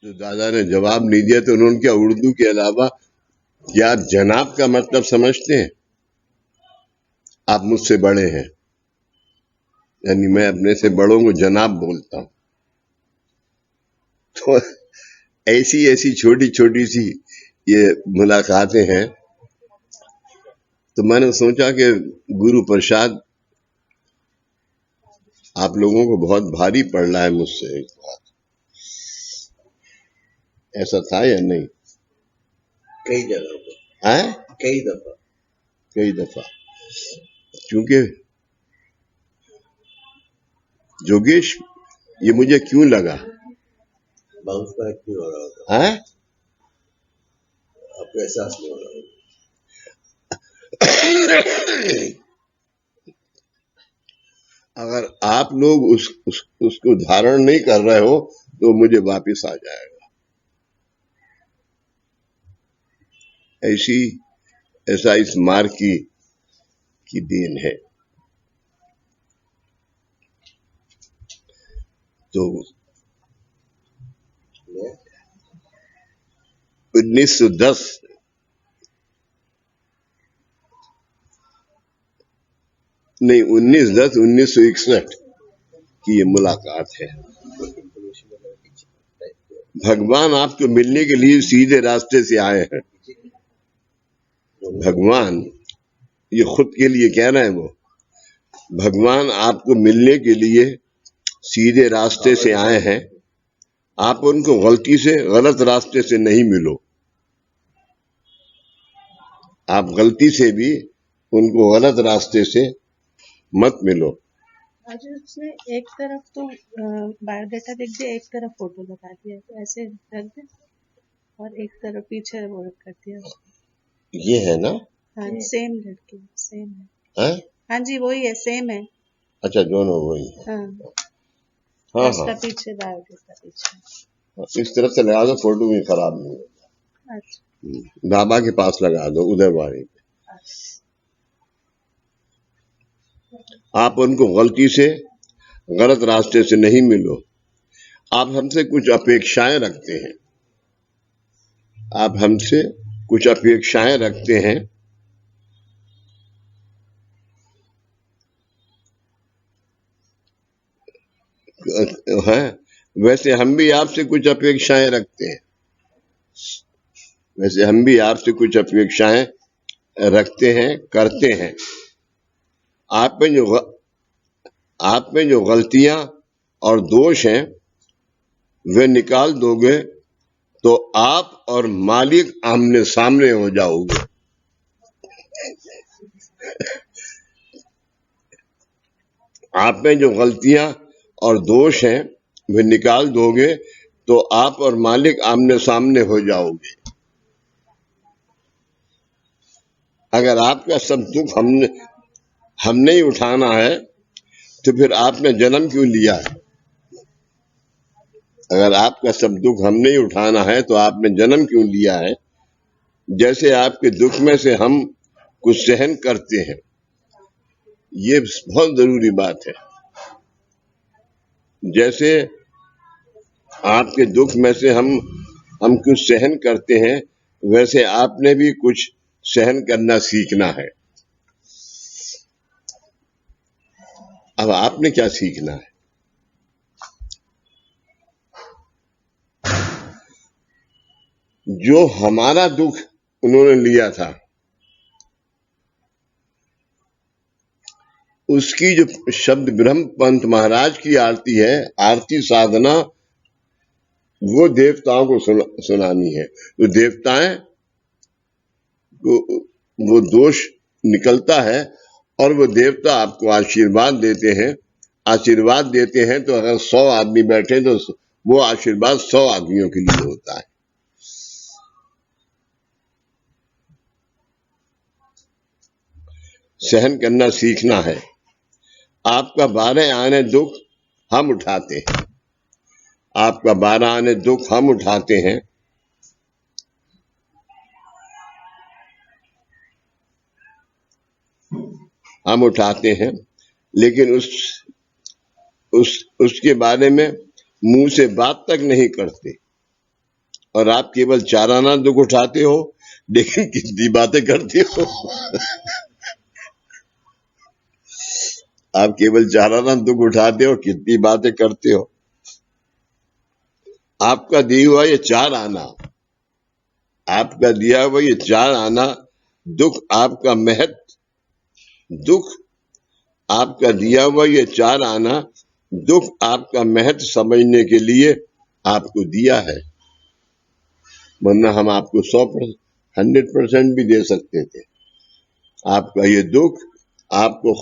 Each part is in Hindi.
तो दादा ने जवाब नहीं दिया तो उन्होंने क्या उर्दू के अलावा क्या जनाब का मतलब समझते हैं? आप मुझसे बड़े हैं, यानी मैं अपने से बड़ों को जनाब बोलता हूं। तो ऐसी ऐसी छोटी छोटी सी ये मुलाकातें हैं। तो मैंने सोचा कि गुरु प्रसाद आप लोगों को बहुत भारी पड़ रहा है मुझसे एक बात, ऐसा था या नहीं? कई जगह पर है कई दफा क्योंकि जोगेश ये मुझे क्यों लगा बाउंस बैक नहीं हो रहा होता, है? आपको एहसास नहीं हो रहा होगा। अगर आप लोग उसको धारण नहीं कर रहे हो तो मुझे वापस आ जाएगा। ऐसा इस मार की देन है। तो 1910 नहीं 1961 की ये मुलाकात है। भगवान आपको मिलने के लिए सीधे रास्ते से आए हैं। भगवान ये खुद के लिए कह रहे हैं, वो भगवान आपको मिलने के लिए सीधे रास्ते से आए हैं। आप उनको गलती से गलत रास्ते से नहीं मिलो। आप गलती से भी उनको गलत रास्ते से मत मिलो। आज उसने एक तरफ तो बायोडाटा लिख दिया, एक तरफ फोटो लगा दिया, तो ऐसे रख दे और एक तरफ पीछे वो कर दिया। ये है ना? हाँ सेम लड़की सेम है। हाँ जी वही है, सेम है। अच्छा दोनों वही है। हाँ हाँ उसका हाँ पीछे बायोडाटा पीछे। इस तरफ से लगा दो, फोटो भी खराब नहीं होगा। अच्छा बाबा के पास लगा दो उदयवारी पे। आप उनको गलती से गलत रास्ते से नहीं मिलो। आप हमसे कुछ अपेक्षाएं रखते हैं, आप हमसे कुछ अपेक्षाएं रखते हैं। हैं वैसे हम भी आपसे कुछ अपेक्षाएं रखते हैं। वैसे हम भी आपसे कुछ अपेक्षाएं रखते हैं, करते हैं। आप में जो गलतियां और दोष हैं वे निकाल दोगे तो आप और मालिक आमने सामने हो जाओगे। आप में जो गलतियां और दोष हैं वे निकाल दोगे तो आप और मालिक आमने सामने हो जाओगे। अगर आपका सब दुख हमने ही उठाना है तो फिर आपने जन्म क्यों लिया है? अगर आपका सब दुख हमने ही उठाना है तो आपने जन्म क्यों लिया है? जैसे आपके दुख में से हम कुछ सहन करते हैं, ये बहुत जरूरी बात है। जैसे आपके दुख में से हम कुछ सहन करते हैं, वैसे आपने भी कुछ सहन करना सीखना है। अब आपने क्या सीखना है? जो हमारा दुख उन्होंने लिया था, उसकी जो शब्द ब्रह्म पंत महाराज की आरती है, आरती साधना, वो देवताओं को सुनानी है। तो देवताएं को वो दोष निकलता है और वो देवता आपको आशीर्वाद देते हैं। आशीर्वाद देते हैं तो अगर 100 आदमी बैठे तो वो आशीर्वाद 100 आदमियों के लिए होता है। सहन करना सीखना है। आपका 12 आने दुख हम उठाते हैं, आपका 12 आने दुख हम उठाते हैं। हम उठाते हैं, लेकिन उसके बारे में मुंह से बात तक नहीं करते। और आप केवल 4 आना दुख उठाते हो, लेकिन कितनी बातें करते हो। आप केवल 4 आना दुख उठाते हो, कितनी बातें करते हो। आपका दिया हुआ ये 4 आना, आपका दिया हुआ ये 4 आना दुख, आपका महत्व दुख, आपका दिया हुआ ये 4 आना दुख आपका महत्व समझने के लिए आपको दिया है, वरना हम आपको 100% भी दे सकते थे। आपका ये दुख आपको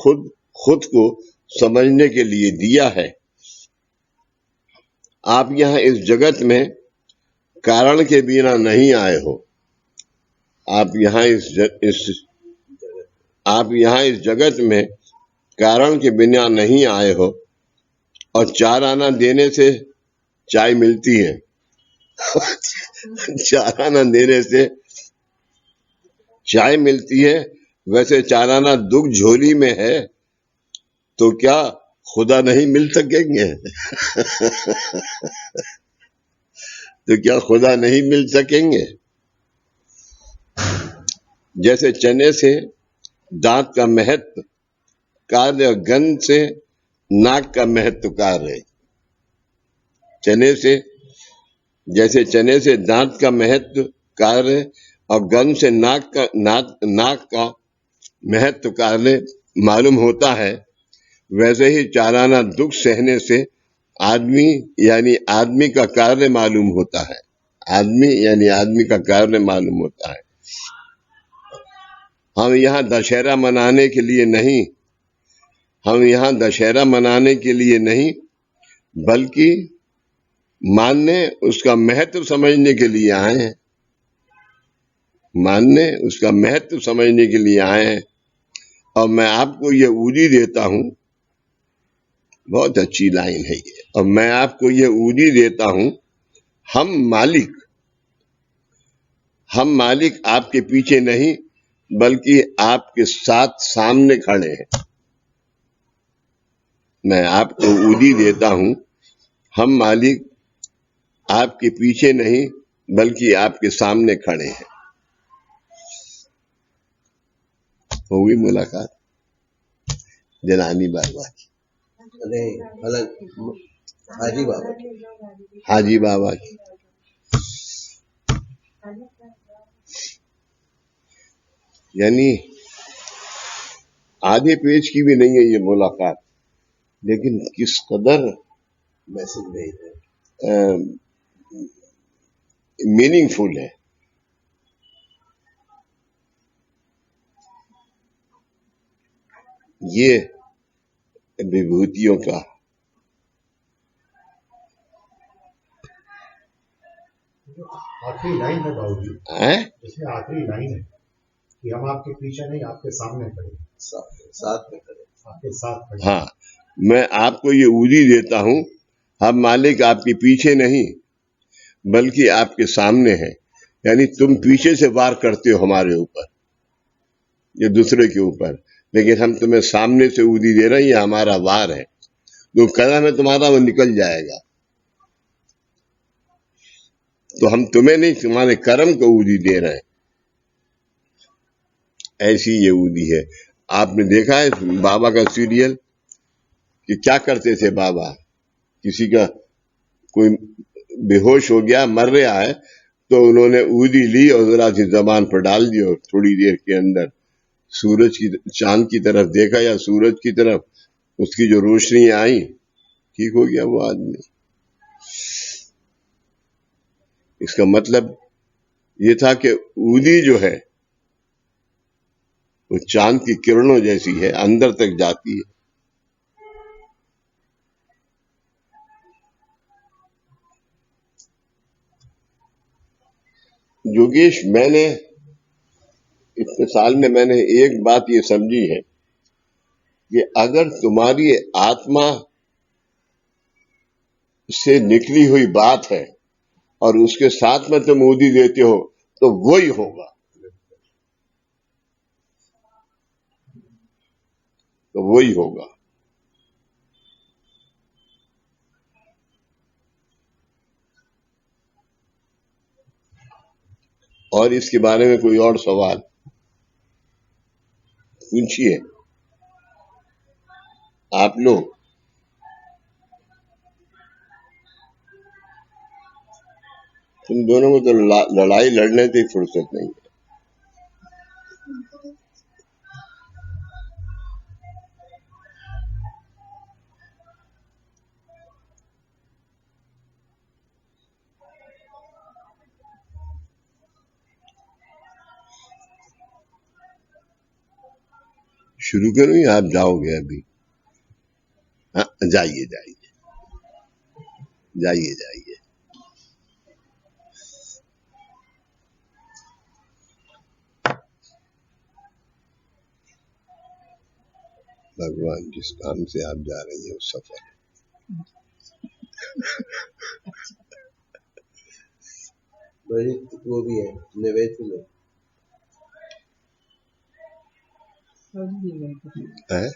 खुद को समझने के लिए दिया है। आप यहाँ इस जगत में कारण के बिना नहीं आए हो। आप यहाँ इस जगत में कारण के बिना नहीं आए हो। और 4 आना देने से चाय मिलती है। 4 आना देने से चाय मिलती है। वैसे 4 आना दुख झोली में है, तो क्या खुदा नहीं मिल सकेंगे? तो क्या खुदा नहीं मिल सकेंगे? जैसे चने से दांत का महत्व कार्य और गंध से नाक का महत्व कार्य। जैसे चने से दांत का महत्व कार्य और गंध से नाक का महत्व कार्य मालूम होता है, वैसे ही 4 आना दुख सहने से आदमी का कार्य मालूम होता है। आदमी का कार्य मालूम होता है। हम यहाँ दशहरा मनाने के लिए नहीं, बल्कि मानने उसका महत्व समझने के लिए आए हैं। और मैं आपको ये उदी देता हूं, बहुत अच्छी लाइन है ये। और मैं आपको ये उदी देता हूं, हम मालिक आपके पीछे नहीं, बल्कि आपके साथ सामने खड़े हैं। मैं आपको उदी देता हूं, हम मालिक आपके पीछे नहीं, बल्कि आपके सामने खड़े हैं। होगी मुलाकात जलानी बाबा की, अरे हाजी बाबा की। यानी आधे पेज की भी नहीं है ये मुलाकात, लेकिन किस कदर मैसेज नहीं है, मीनिंगफुल है। ये विभूतियों का आखिरी लाइन है बाबूजी, है। इसमें आखिरी लाइन है कि हम आपके पीछे नहीं, आपके सामने खड़े, साथ में खड़े, आपके साथ खड़े। हाँ, मैं आपको ये उदी देता हूं, हम मालिक आपके पीछे नहीं, बल्कि आपके सामने है। यानी तुम पीछे से वार करते हो हमारे ऊपर, ये दूसरे के ऊपर, लेकिन हम तुम्हें सामने से उदी दे रहे हैं। ये हमारा वार है, जो कदम है तुम्हारा वो निकल जाएगा। तो हम तुम्हें नहीं, तुम्हारे कर्म को उदी दे रहे हैं। ऐसी ये उदी है। आपने देखा है बाबा का सीरियल कि क्या करते थे बाबा? किसी का कोई बेहोश हो गया, मर रहा है, तो उन्होंने उदी ली और जरा सी जबान पर डाल दी, और थोड़ी देर के अंदर चांद की तरफ देखा या सूरज की तरफ, उसकी जो रोशनी आई, ठीक हो गया वो आदमी। इसका मतलब ये था कि उदी जो है वो चांद की किरणों जैसी है, अंदर तक जाती है। योगेश, मैंने इतने साल में मैंने एक बात ये समझी है कि अगर तुम्हारी आत्मा से निकली हुई बात है और उसके साथ में तुम उदी देते हो, तो वही होगा, तो वही होगा। और इसके बारे में कोई और सवाल पूछिए आप लोग। तुम दोनों को तो लड़ाई लड़ने की फुर्सत नहीं है। शुरू करूं या आप जाओगे अभी? हाँ, जाइए जाइए जाइए जाइए। भगवान जिस काम से आप जा रही हैं वो सफल है। वो भी है निवेश में है?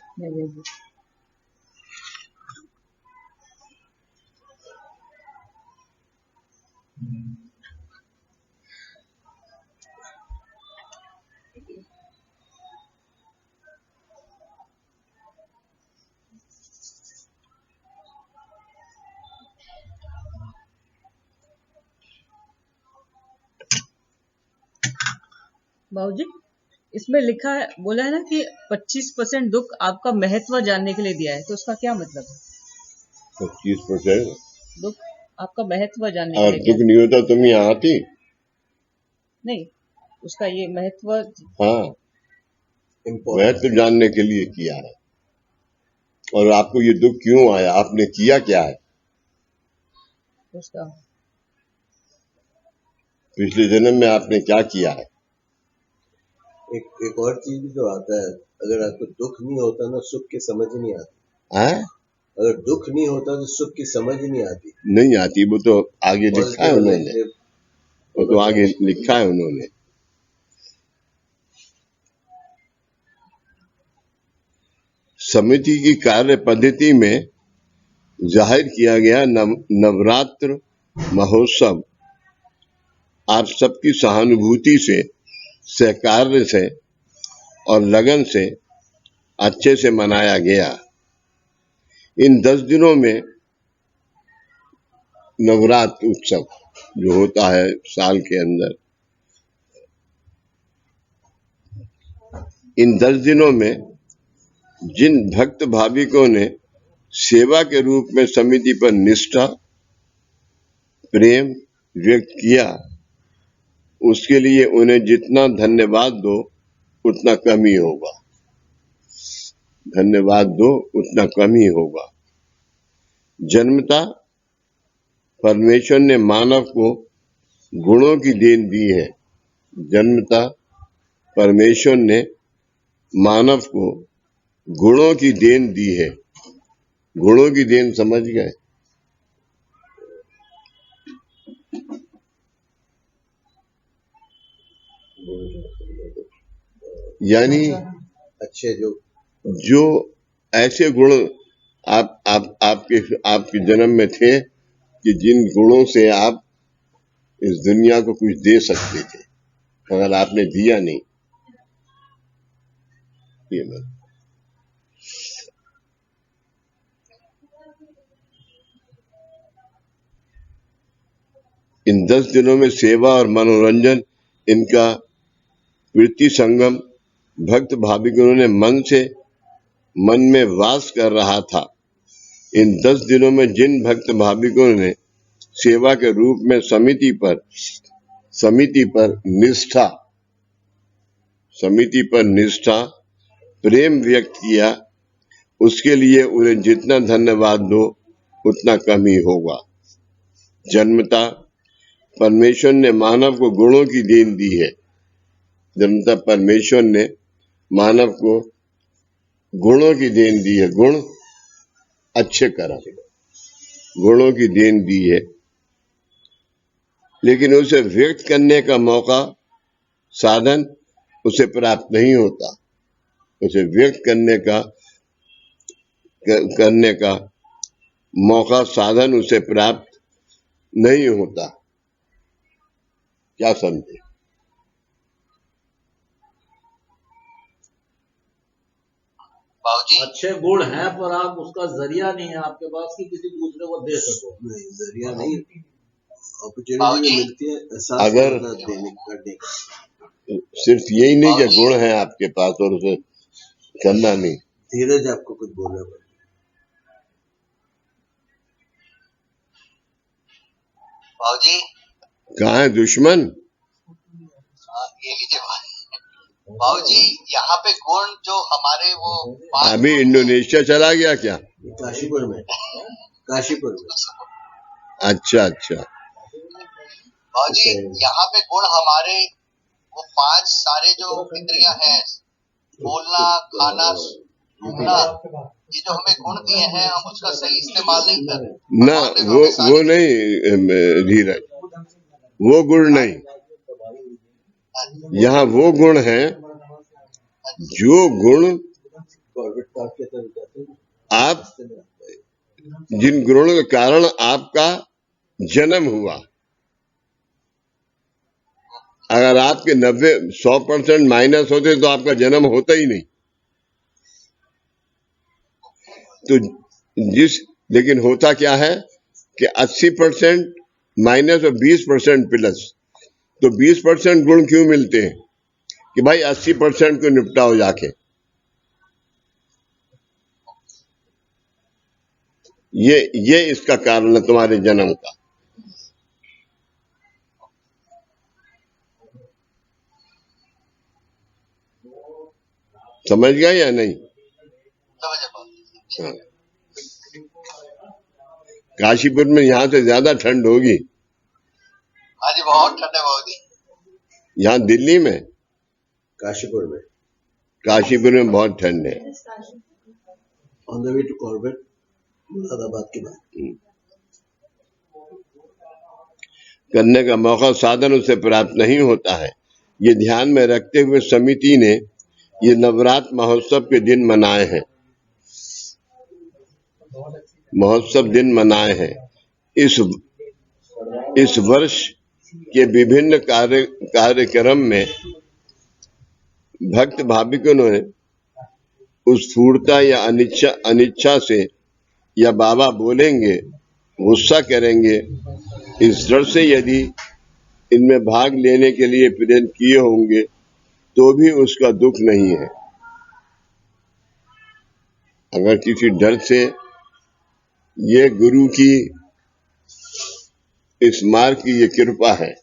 बाबूजी, इसमें लिखा है, बोला है ना कि 25% दुख आपका महत्व जानने के लिए दिया है, तो उसका क्या मतलब है? 25% दुख आपका महत्व जानने के और लिए दुख नहीं होता तुम यहाँ आती? नहीं, उसका ये महत्व। हाँ, महत्व जानने के लिए किया है। और आपको ये दुख क्यों आया, आपने किया क्या है? उसका पिछले जन्म में आपने क्या किया है? एक और चीज भी तो आता है, अगर आपको दुख नहीं होता ना सुख की समझ नहीं आती। हैं? अगर दुख नहीं होता तो सुख की समझ नहीं आती। नहीं आती, वो तो आगे लिखा है उन्होंने, वो तो आगे लिखा है उन्होंने। समिति की कार्य पद्धति में जाहिर किया गया नवरात्र महोत्सव आप सबकी सहानुभूति से, सहकार्य से और लगन से अच्छे से मनाया गया। इन 10 दिनों में नवरात्र उत्सव जो होता है साल के अंदर, इन 10 दिनों में जिन भक्त भाविकों ने सेवा के रूप में समिति पर निष्ठा प्रेम व्यक्त किया, उसके लिए उन्हें जितना धन्यवाद दो उतना कम ही होगा। धन्यवाद दो उतना कम ही होगा। जन्मता परमेश्वर ने मानव को गुणों की देन दी है। जन्मता परमेश्वर ने मानव को गुणों की देन दी है। गुणों की देन समझ गए? यानी अच्छे जो ऐसे गुण आपके जन्म में थे कि जिन गुणों से आप इस दुनिया को कुछ दे सकते थे, अगर आपने दिया नहीं, ये मत। इन 10 दिनों में सेवा और मनोरंजन, इनका वृत्ति संगम भक्त भाविकों ने मन में वास कर रहा था। इन 10 दिनों में जिन भक्त भाविकों ने सेवा के रूप में समिति पर निष्ठा प्रेम व्यक्त किया, उसके लिए उन्हें जितना धन्यवाद दो उतना कम ही होगा। जन्मता परमेश्वर ने मानव को गुणों की देन दी है। जन्मता परमेश्वर ने मानव को गुणों की देन दी है। गुण अच्छे कर्म, गुणों की देन दी है, लेकिन उसे व्यक्त करने का मौका, साधन उसे प्राप्त नहीं होता। उसे व्यक्त करने का मौका, साधन उसे प्राप्त नहीं होता। क्या समझे? अच्छे गुण हैं पर आप उसका जरिया नहीं है आपके पास कि किसी दूसरे को दे सको। नहीं, जरिया नहीं, अपॉर्चुनिटी मिलती है एहसास अगर- होता है देने करने का। सिर्फ यही नहीं कि गुण है आपके पास और उसे करना नहीं। धीरज आपको कुछ बोलना पड़ेगा। बाबूजी कहाँ है दुश्मन? यही जवाब बाबूजी, यहाँ पे गुण जो हमारे वो अभी इंडोनेशिया चला गया क्या? काशीपुर में, काशीपुर में। अच्छा अच्छा। बाबूजी यहाँ पे गुण हमारे वो 5 सारे जो इंद्रियां हैं, बोलना, खाना, घूमना, ये जो हमें गुण दिए हैं हम उसका सही इस्तेमाल नहीं कर रहे। ना वो नहीं धीरज, वो गुण नहीं। यहाँ वो गुण है जो गुण कॉर्बेट पार्क के तरफ जाते हैं। आप जिन गुणों के कारण आपका जन्म हुआ, अगर आपके 100% माइनस होते तो आपका जन्म होता ही नहीं। तो लेकिन होता क्या है कि 80% माइनस और 20% प्लस। तो 20% गुण क्यों मिलते हैं कि भाई 80% को निपटाओ जाके। ये इसका कारण है तुम्हारे जन्म का। समझ गया या नहीं? हाँ। काशीपुर में यहाँ से ज्यादा ठंड होगी। आज बहुत ठंड है बाबूजी। यहाँ दिल्ली में, काशीपुर में, काशीपुर में बहुत ठंड है। On the way to Corbett, Moradabad के बाद। करने का मौका साधन उसे प्राप्त नहीं होता है। ये ध्यान में रखते हुए समिति ने ये नवरात्र महोत्सव के दिन मनाए हैं। महोत्सव दिन मनाए हैं। इस वर्ष के विभिन्न कार्यक्रम में भक्त भाविकों ने उत्स्फूर्तता या अनिच्छा से या बाबा बोलेंगे, गुस्सा करेंगे, इस डर से यदि इनमें भाग लेने के लिए प्रेरित किए होंगे तो भी उसका दुख नहीं है। अगर किसी डर से ये गुरु की इस मार्ग की ये कृपा है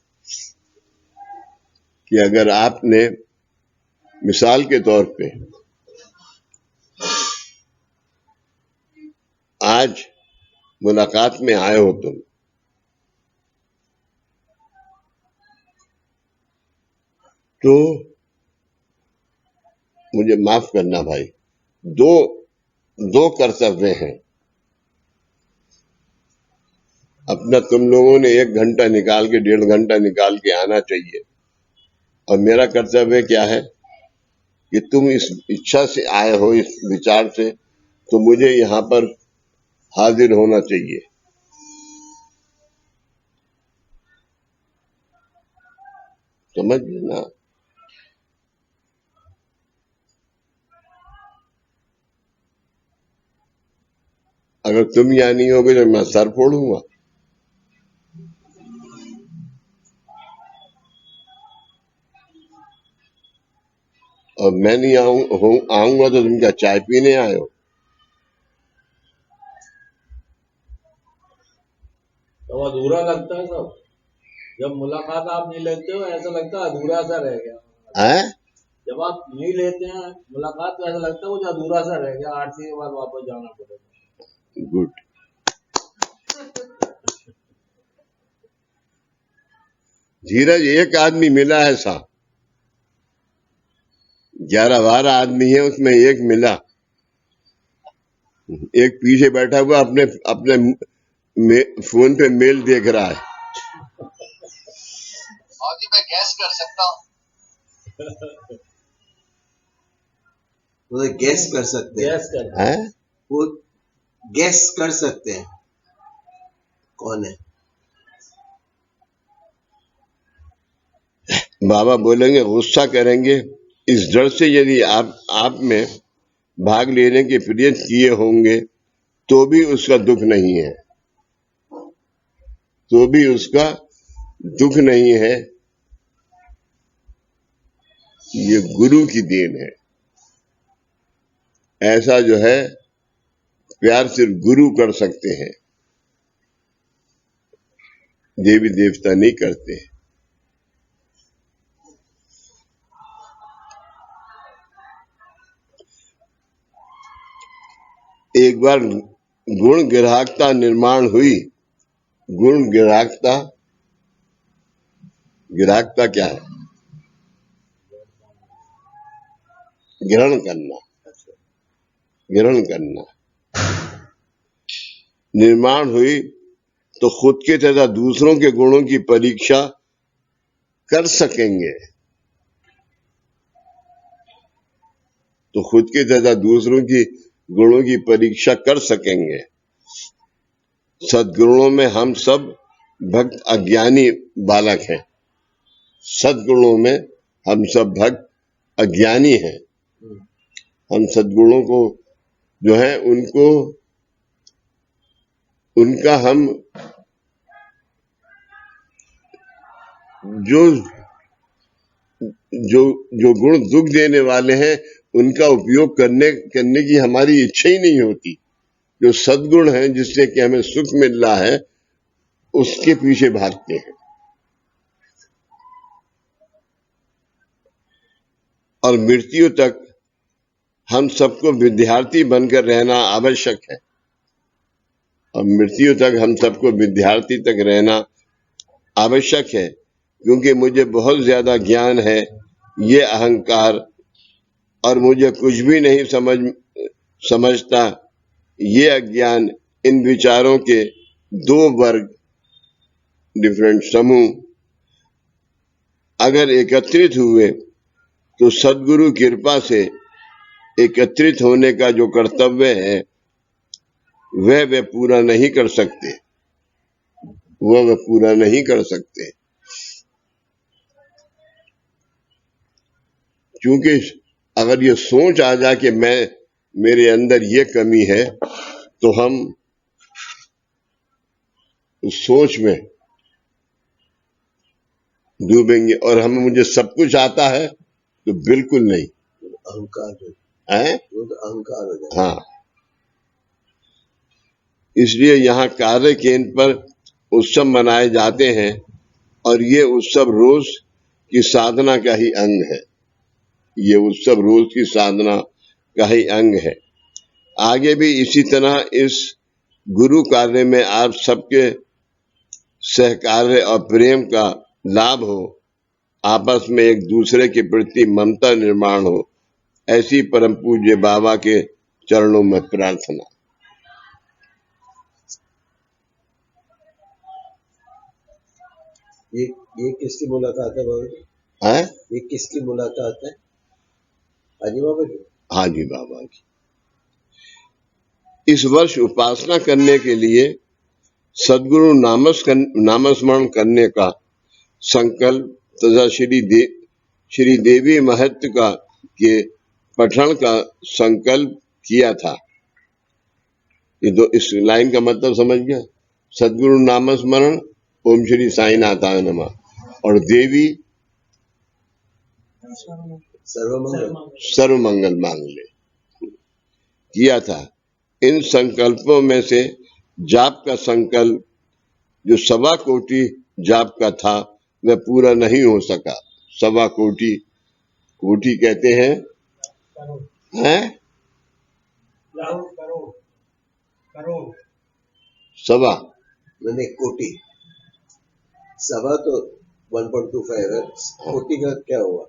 कि अगर आपने मिसाल के तौर पे आज मुलाकात में आए हो तुम, तो मुझे माफ करना भाई, दो कर्तव्य हैं। अपना तुम लोगों ने 1 घंटा निकाल के 1.5 घंटा निकाल के आना चाहिए, और मेरा कर्तव्य क्या है कि तुम इस इच्छा से आए हो, इस विचार से, तो मुझे यहाँ पर हाजिर होना चाहिए। समझ ना? अगर तुम यहाँ नहीं होगे तो मैं सर फोड़ूंगा। और मैं नहीं आऊंगा तो तुम क्या चाय पीने आए हो? तो अधूरा लगता है सब। जब मुलाकात आप नहीं लेते हो ऐसा लगता है अधूरा सा रह गया है? जब आप नहीं लेते हैं मुलाकात तो ऐसा लगता है कुछ अधूरा सा रह गया, 8 के बाद वापस जाना पड़ेगा। गुड। धीरज एक आदमी मिला है सा, 11-12 आदमी है, उसमें एक मिला। एक पीछे बैठा हुआ अपने फोन पे मेल देख रहा है। और जी मैं गैस कर सकता हूँ। वो गैस कर सकते हैं। गैस कर हैं? वो गैस कर सकते हैं कौन है। बाबा बोलेंगे, गुस्सा करेंगे, इस डर से यदि आप में भाग लेने के प्रयत्न किए होंगे तो भी उसका दुख नहीं है, तो भी उसका दुख नहीं है। ये गुरु की देन है। ऐसा जो है प्यार सिर्फ गुरु कर सकते हैं, देवी देवता नहीं करते। एक बार गुण ग्राहकता निर्माण हुई। गुण ग्राहकता, ग्राहकता क्या है? ग्रहण करना, ग्रहण करना। निर्माण हुई तो खुद के तथा दूसरों के गुणों की परीक्षा कर सकेंगे, तो खुद के तथा दूसरों की गुणों की परीक्षा कर सकेंगे। सद्गुणों में हम सब भक्त अज्ञानी बालक हैं। सद्गुणों में हम सब भक्त अज्ञानी हैं। हम सद्गुणों को जो है उनको, उनका हम जो जो जो गुण दुख देने वाले हैं उनका उपयोग करने की हमारी इच्छा ही नहीं होती। जो सद्गुण है जिससे कि हमें सुख मिल रहा है उसके पीछे भागते हैं। और मृत्यु तक हम सबको विद्यार्थी बनकर रहना आवश्यक है। और मृत्यु तक हम सबको विद्यार्थी तक रहना आवश्यक है, क्योंकि मुझे बहुत ज्यादा ज्ञान है, ये अहंकार, और मुझे कुछ भी नहीं समझता, ये अज्ञान, इन विचारों के दो वर्ग, डिफरेंट समूह अगर एकत्रित हुए तो सद्गुरु कृपा से एकत्रित होने का जो कर्तव्य है वह पूरा नहीं कर सकते, वह पूरा नहीं कर सकते। क्योंकि अगर ये सोच आ जाए कि मेरे अंदर ये कमी है तो हम उस सोच में डूबेंगे। और मुझे सब कुछ आता है तो बिल्कुल नहीं, अहंकार है, वो तो अहंकार हो जाएगा। हाँ। इसलिए यहाँ कार्य केंद्र पर उत्सव मनाए जाते हैं और ये उत्सव रोज की साधना का ही अंग है। ये उत्सव रोज की साधना का ही अंग है। आगे भी इसी तरह इस गुरु कार्य में आप सबके सहकार्य और प्रेम का लाभ हो, आपस में एक दूसरे के प्रति ममता निर्माण हो, ऐसी परम पूज्य बाबा के चरणों में प्रार्थना। ये किसकी मुलाकात है बाबा जी? है? ये किसकी मुलाकात है? हाजी बाबा की? हाजी बाबा की। इस वर्ष उपासना करने के लिए सद्गुरु नामस्मरण करने का संकल्प तथा श्री देवी महत्व के पठन का संकल्प किया था। इस लाइन का मतलब समझ गया? सद्गुरु नामस्मरण, ओम श्री साई नाथाय नमः, और देवी सर्वमंगल मांगले किया था। इन संकल्पों में से जाप का संकल्प जो 1.25 कोटि जाप का था वह पूरा नहीं हो सका। 1.25 कोटि, कोटि कहते हैं, सवा मैंने कोटि, सवा तो 1.25 है, कोटि का क्या हुआ?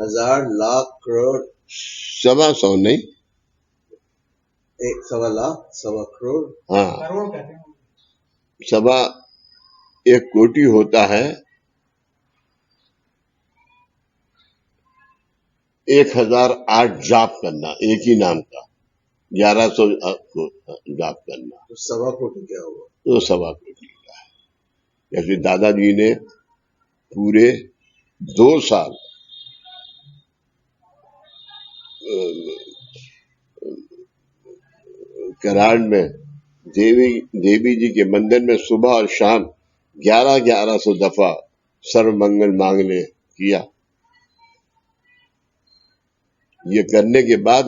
हजार, लाख, करोड़। 125 नहीं, 1.25 लाख, 1.25 करोड़। हाँ, 1.25 कोटि होता है 1008 जाप करना, एक ही नाम का 1100 जाप करना, तो 1.25 कोटि क्या हुआ? तो 1.25 कोटि का है। जैसे दादाजी ने पूरे 2 साल कराड़ में देवी जी के मंदिर में सुबह और शाम 1100 दफा सर्व मंगल मांगने किया। ये करने के बाद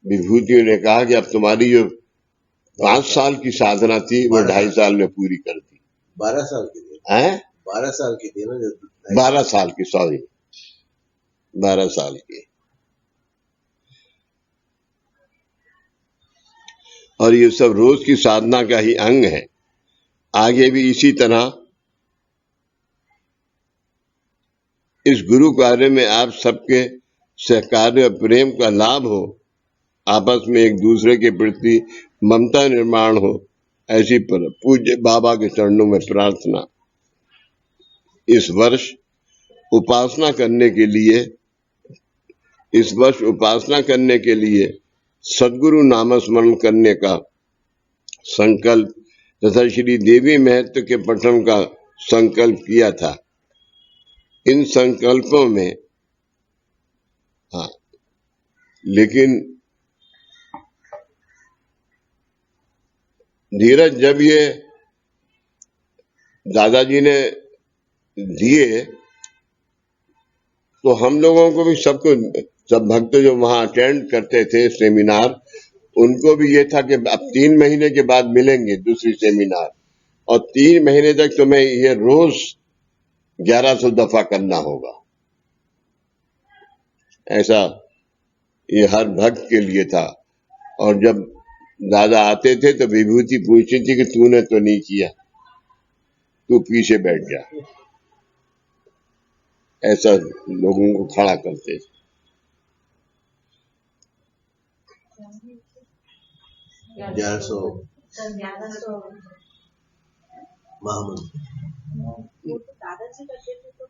विभूतियों ने कहा कि अब तुम्हारी जो 5 साल की साधना थी वो 2.5 साल में पूरी कर दी। 12 साल की थी, हैं? 12 साल की थी ना जो 12 साल की, सॉरी 12 साल की। और ये सब रोज की साधना का ही अंग है। आगे भी इसी तरह इस गुरु कार्य में आप सबके सहकार्य और प्रेम का लाभ हो, आपस में एक दूसरे के प्रति ममता निर्माण हो, ऐसी पूज्य बाबा के चरणों में प्रार्थना। इस वर्ष उपासना करने के लिए सद्गुरु नामस्मरण करने का संकल्प तथा श्री देवी महत्व के पठन का संकल्प किया था। इन संकल्पों में लेकिन धीरज जब ये दादाजी ने दिए तो हम लोगों को भी सबको, सब भक्त जो वहां अटेंड करते थे सेमिनार, उनको भी ये था कि अब 3 महीने के बाद मिलेंगे दूसरी सेमिनार, और 3 महीने तक तुम्हें ये रोज 1100 दफा करना होगा। ऐसा ये हर भक्त के लिए था। और जब दादा आते थे तो विभूति पूछती थी कि तूने तो नहीं किया, तू पीछे बैठ जा। ऐसा लोगों को खड़ा करते थे। 1100 महामंत्र।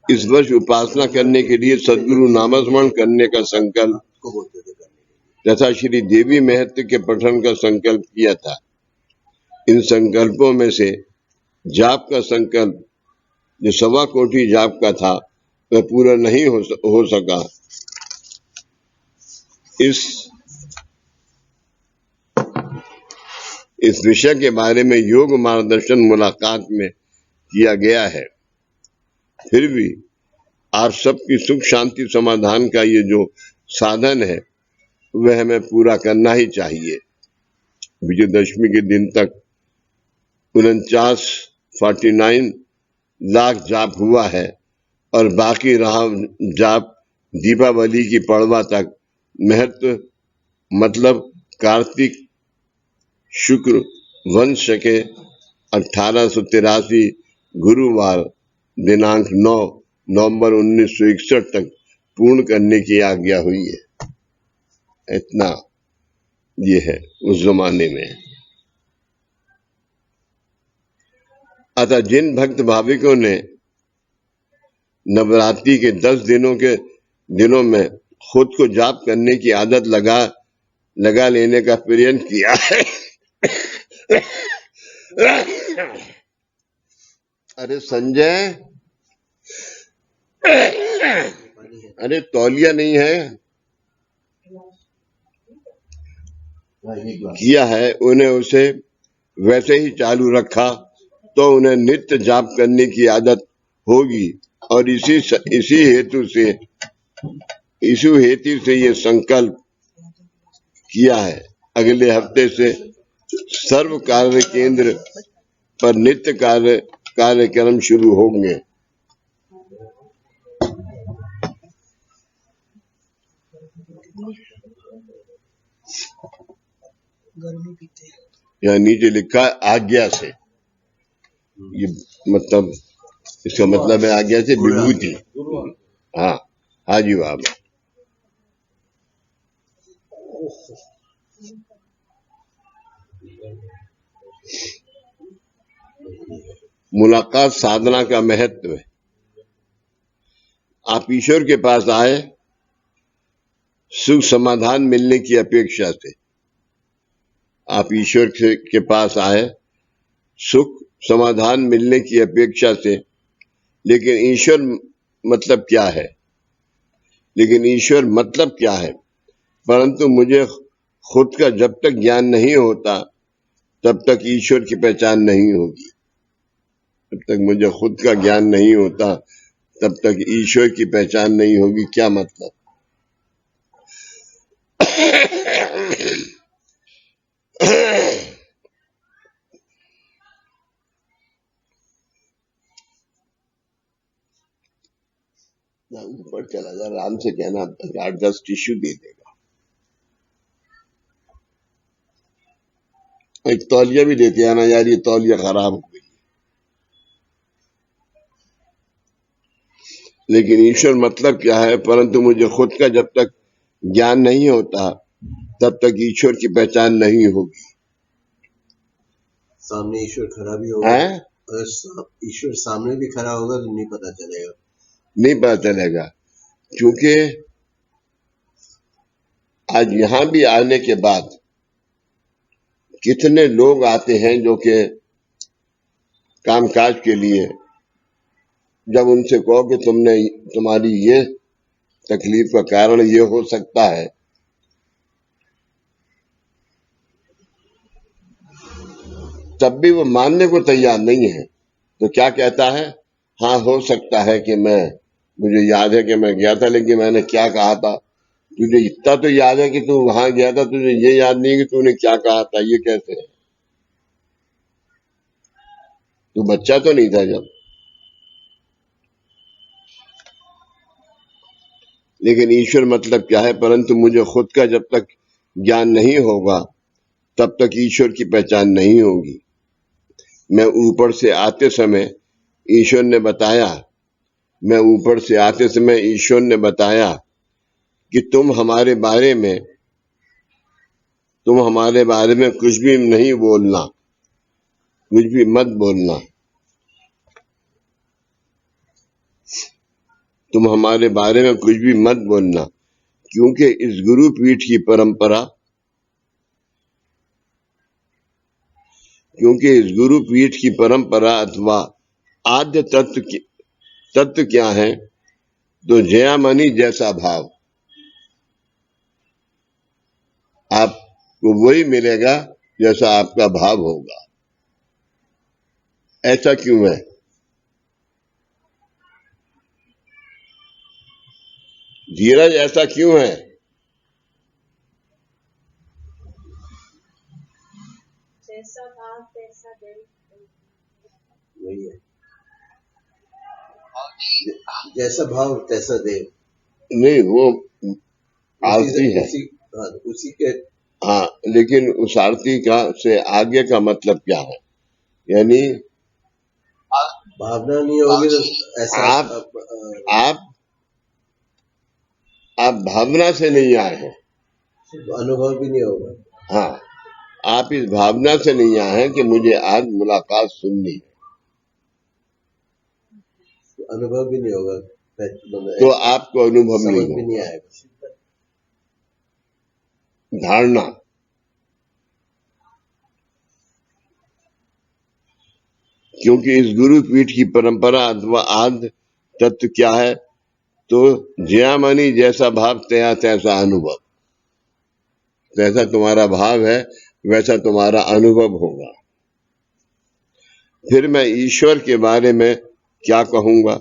इस वर्ष उपासना करने के लिए सद्गुरु नामस्मरण करने का संकल्प को बोलते थे करने के लिए। तथा श्री देवी महत्व के पठन का संकल्प किया था। इन संकल्पों में से जाप का संकल्प जो 1.25 कोटि जाप का था वह पूरा नहीं हो सका। इस विषय के बारे में योग मार्गदर्शन मुलाकात में किया गया है। फिर भी आप सबकी सुख शांति समाधान का ये जो साधन है वह हमें पूरा करना ही चाहिए। विजयदशमी के दिन तक 49 लाख जाप हुआ है और बाकी रहा जाप दीपावली की पड़वा तक। महत्व मतलब कार्तिक शुक्र वंश के 1883 गुरुवार दिनांक 9 नवंबर 1961 तक पूर्ण करने की आज्ञा हुई है। इतना ये है उस जमाने में। अतः जिन भक्त भाविकों ने नवरात्रि के 10 दिनों में खुद को जाप करने की आदत लगा लेने का प्रयत्न किया है। अरे संजय, अरे तौलिया नहीं है, किया है, उन्हें उसे वैसे ही चालू रखा तो उन्हें नित्य जाप करने की आदत होगी। और इसी हेतु से ये संकल्प किया है। अगले हफ्ते से सर्व कार्य केंद्र पर नित्य कार्यक्रम शुरू होंगे। यहाँ नीचे लिखा है आज्ञा से, ये मतलब इसका मतलब है आज्ञा से विभूति। हाँ हाँ जी बाबा। मुलाकात साधना का महत्व है। आप ईश्वर के पास आए सुख समाधान मिलने की अपेक्षा से। आप ईश्वर के पास आए सुख समाधान मिलने की अपेक्षा से। लेकिन ईश्वर मतलब क्या है? परंतु मुझे खुद का जब तक ज्ञान नहीं होता तब तक ईश्वर की पहचान नहीं होगी। जब तक मुझे खुद का ज्ञान नहीं होता तब तक ईश्वर की पहचान नहीं होगी। क्या मतलब? ऊपर चला जा, आराम से कहना, 8-10 टिश्यू दे देगा। एक तौलिया भी देते आना, यार ये तौलिया खराब हो गई। लेकिन ईश्वर मतलब क्या है? परंतु मुझे खुद का जब तक ज्ञान नहीं होता तब तक ईश्वर की पहचान नहीं होगी। सामने ईश्वर खड़ा भी होगा, अगर ईश्वर सामने भी खड़ा होगा तो नहीं पता चलेगा। नहीं पता चलेगा, क्योंकि आज यहां भी आने के बाद कितने लोग आते हैं जो कि कामकाज के लिए, जब उनसे कहो कि तुम्हारी ये तकलीफ का कारण ये हो सकता है, तब भी वो मानने को तैयार नहीं है। तो क्या कहता है? हाँ, हो सकता है कि मुझे याद है कि मैं गया था, लेकिन मैंने क्या कहा था? तुझे इतना तो याद है कि तू वहां गया था, तुझे ये याद नहीं कि तूने क्या कहा था। ये कैसे है? तू बच्चा तो नहीं था जब। लेकिन ईश्वर मतलब क्या है? परंतु मुझे खुद का जब तक ज्ञान नहीं होगा तब तक ईश्वर की पहचान नहीं होगी। मैं ऊपर से आते समय ईश्वर ने बताया कि तुम हमारे बारे में कुछ भी नहीं बोलना, कुछ भी मत बोलना। तुम हमारे बारे में कुछ भी मत बोलना, क्योंकि इस गुरुपीठ की परंपरा अथवा आद्य तत्व क्या है? तो जयामणि जैसा भाव। आपको वही मिलेगा जैसा आपका भाव होगा। ऐसा क्यों है? धीरज, ऐसा क्यों है? जैसा भाव तैसा देव। वही है, जैसा भाव तैसा देव। नहीं, वो आरती है। उसी के। हाँ, लेकिन उस आरती से आगे का मतलब क्या है? यानी भावना नहीं होगी तो ऐसा आप भावना से नहीं आए हैं, अनुभव भी नहीं होगा। हाँ, आप इस भावना से नहीं आए हैं कि मुझे आज मुलाकात सुननी है, अनुभव भी नहीं होगा। तो आपको अनुभव नहीं आएगा। धारणा। क्योंकि इस गुरुपीठ की परंपरा अथवा आद्य तत्व क्या है? तो जयामणि जैसा भाव तया तैसा अनुभव। जैसा तुम्हारा भाव है वैसा तुम्हारा अनुभव होगा। फिर मैं ईश्वर के बारे में क्या कहूंगा?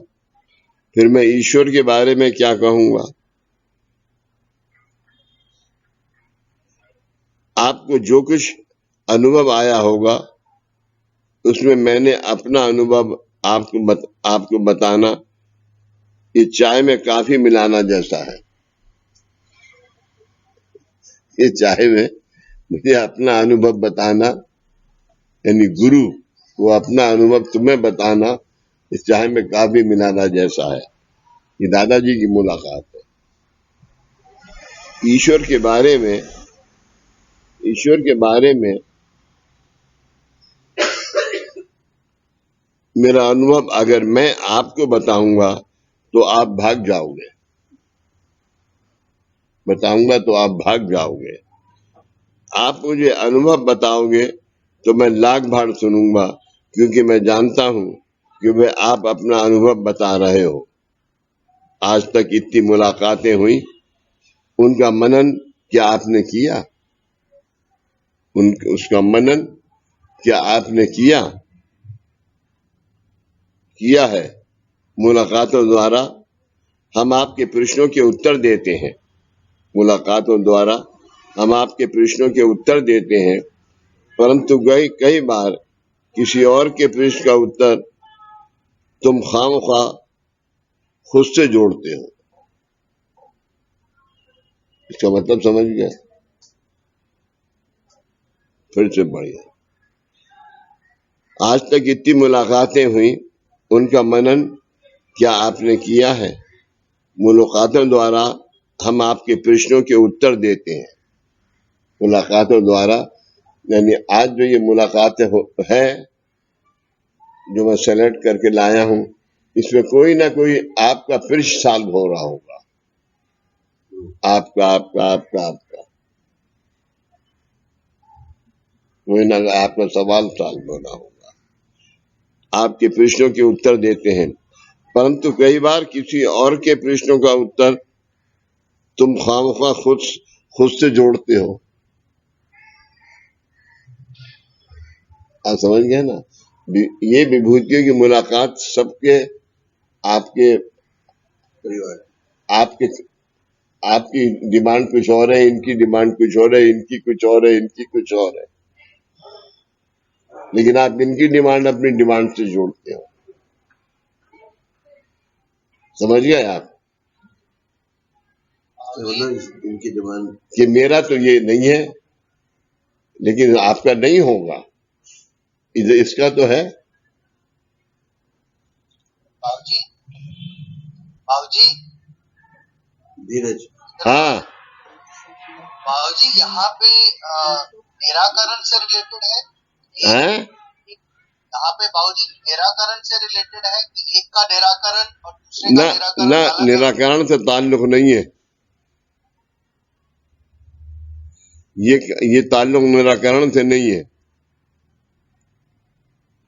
आपको जो कुछ अनुभव आया होगा उसमें मैंने अपना अनुभव आपको बताना ये चाय में काफी मिलाना जैसा है। ये चाय में मुझे अपना अनुभव बताना, यानी गुरु वो अपना अनुभव तुम्हें बताना, इस चाय में काफी मिलाना जैसा है। ये दादाजी की मुलाकात है। ईश्वर के बारे में मेरा अनुभव अगर मैं आपको बताऊंगा तो आप भाग जाओगे। आप मुझे अनुभव बताओगे तो मैं लाख बार सुनूंगा, क्योंकि मैं जानता हूं कि वे आप अपना अनुभव बता रहे हो। आज तक इतनी मुलाकातें हुई, उनका मनन क्या आपने किया? उसका मनन क्या आपने किया है? मुलाकातों द्वारा हम आपके प्रश्नों के उत्तर देते हैं। मुलाकातों द्वारा हम आपके प्रश्नों के उत्तर देते हैं, परंतु कई बार किसी और के प्रश्न का उत्तर तुम खामखा खुद से जोड़ते हो। इसका मतलब समझ गया? फिर से बढ़िया। आज तक इतनी मुलाकातें हुई, उनका मनन क्या आपने किया है? मुलाकातों द्वारा हम आपके प्रश्नों के उत्तर देते हैं। मुलाकातों द्वारा यानी आज जो ये मुलाकातें है जो मैं सेलेक्ट करके लाया हूं, इसमें कोई ना कोई आपका प्रश्न सॉल्व हो रहा होगा। आपका कोई ना आपका सवाल सॉल्व हो रहा होगा। आपके प्रश्नों के उत्तर देते हैं, परंतु कई बार किसी और के प्रश्नों का उत्तर तुम खामखा खुद से जोड़ते हो। आप समझ गए ना? ये विभूतियों की मुलाकात सबके आपके परिवार आपकी डिमांड कुछ और है, इनकी डिमांड कुछ और है, इनकी कुछ और है, इनकी कुछ और है, लेकिन आप इनकी डिमांड अपनी डिमांड से जोड़ते हो। समझ गए आप? इनकी डिमांड कि मेरा तो ये नहीं है, लेकिन आपका नहीं होगा, इसका तो है। बाबूजी धीरज, हाँ बाबूजी, यहाँ पे निराकरण से रिलेटेड है। यहाँ पे बाबूजी निराकरण से रिलेटेड है कि एक का निराकरण और दूसरे का निराकरण अलग है? निराकरण से ताल्लुक नहीं है। ये ताल्लुक निराकरण से नहीं है।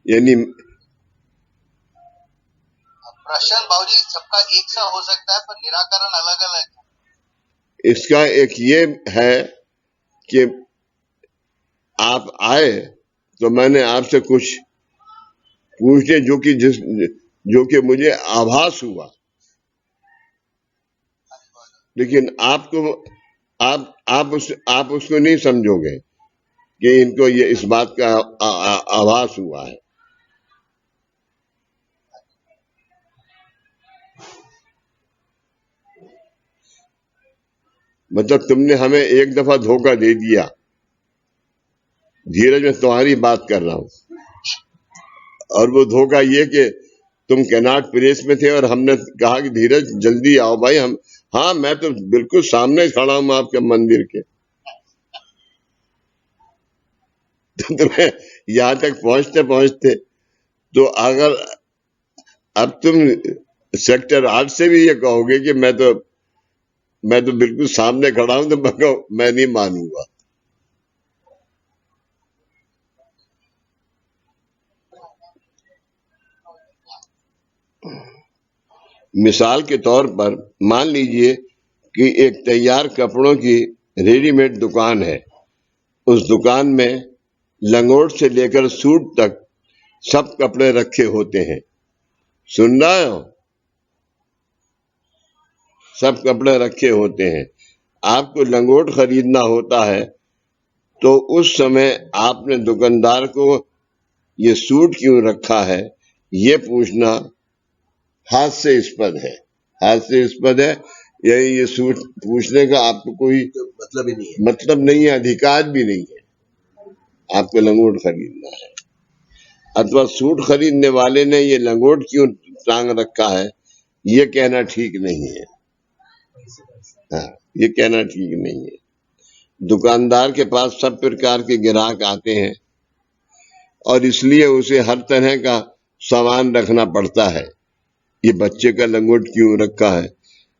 यानी प्रश्न बाबूजी सबका एक सा हो सकता है, पर निराकरण अलग अलग है। इसका एक ये है कि आप आए तो मैंने आपसे कुछ पूछे जो कि मुझे आभास हुआ, लेकिन आप उसको नहीं समझोगे कि इनको ये इस बात का आभास हुआ है। मतलब तुमने हमें एक दफा धोखा दे दिया। धीरज, मैं तुम्हारी बात कर रहा हूं, और वो धोखा ये कि तुम कैनाट प्लेस में थे और हमने कहा कि धीरज जल्दी आओ भाई। हाँ, मैं तो बिल्कुल सामने खड़ा हूं आपके मंदिर के। तो तुम्हें यहां तक पहुंचते तो अगर अब तुम सेक्टर 8 से भी ये कहोगे कि मैं तो बिल्कुल सामने खड़ा हूं, तो मैं नहीं मानूंगा। मिसाल के तौर पर मान लीजिए कि एक तैयार कपड़ों की रेडीमेड दुकान है। उस दुकान में लंगोट से लेकर सूट तक सब कपड़े रखे होते हैं। सुन रहे हो? सब कपड़े रखे होते हैं। आपको लंगोट खरीदना होता है तो उस समय आपने दुकानदार को ये सूट क्यों रखा है, ये पूछना हास्यास्पद है। हास्यास्पद है। ये सूट पूछने का आपको कोई मतलब नहीं है, अधिकार भी नहीं है। आपको लंगोट खरीदना है, अथवा सूट खरीदने वाले ने ये लंगोट क्यों टांग रखा है, ये कहना ठीक नहीं है। हाँ, ये कहना ठीक नहीं है। दुकानदार के पास सब प्रकार के ग्राहक आते हैं और इसलिए उसे हर तरह का सामान रखना पड़ता है। ये बच्चे का लंगोट क्यों रखा है,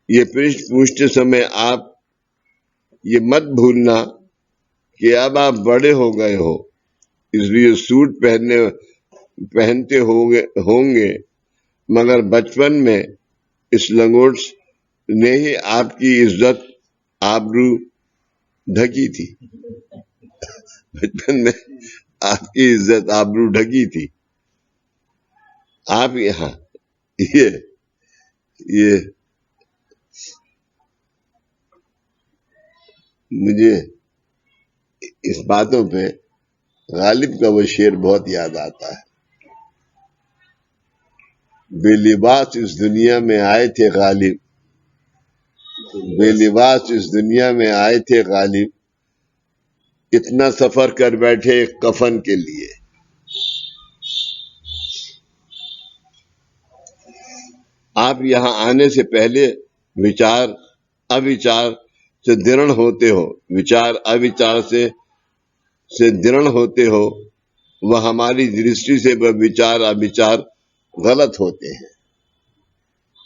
ये प्रश्न पूछते समय आप ये मत भूलना कि अब आप बड़े हो गए हो, इसलिए सूट पहनते होंगे, मगर बचपन में इस लंगोट ने ही आपकी इज्जत आबरू ढकी थी। बचपन में आपकी इज्जत आबरू ढकी थी। आप यहाँ ये मुझे इस बातों पे गालिब का वो शेर बहुत याद आता है। बेलिबास इस दुनिया में आए थे गालिब, बेलिबास इस दुनिया में आए थे गालिब, इतना सफर कर बैठे एक कफन के लिए। आप यहाँ आने से पहले विचार अविचार से दृढ़ होते हो, विचार अविचार से दृढ़ होते हो, वह हमारी दृष्टि से वह विचार अविचार गलत होते हैं।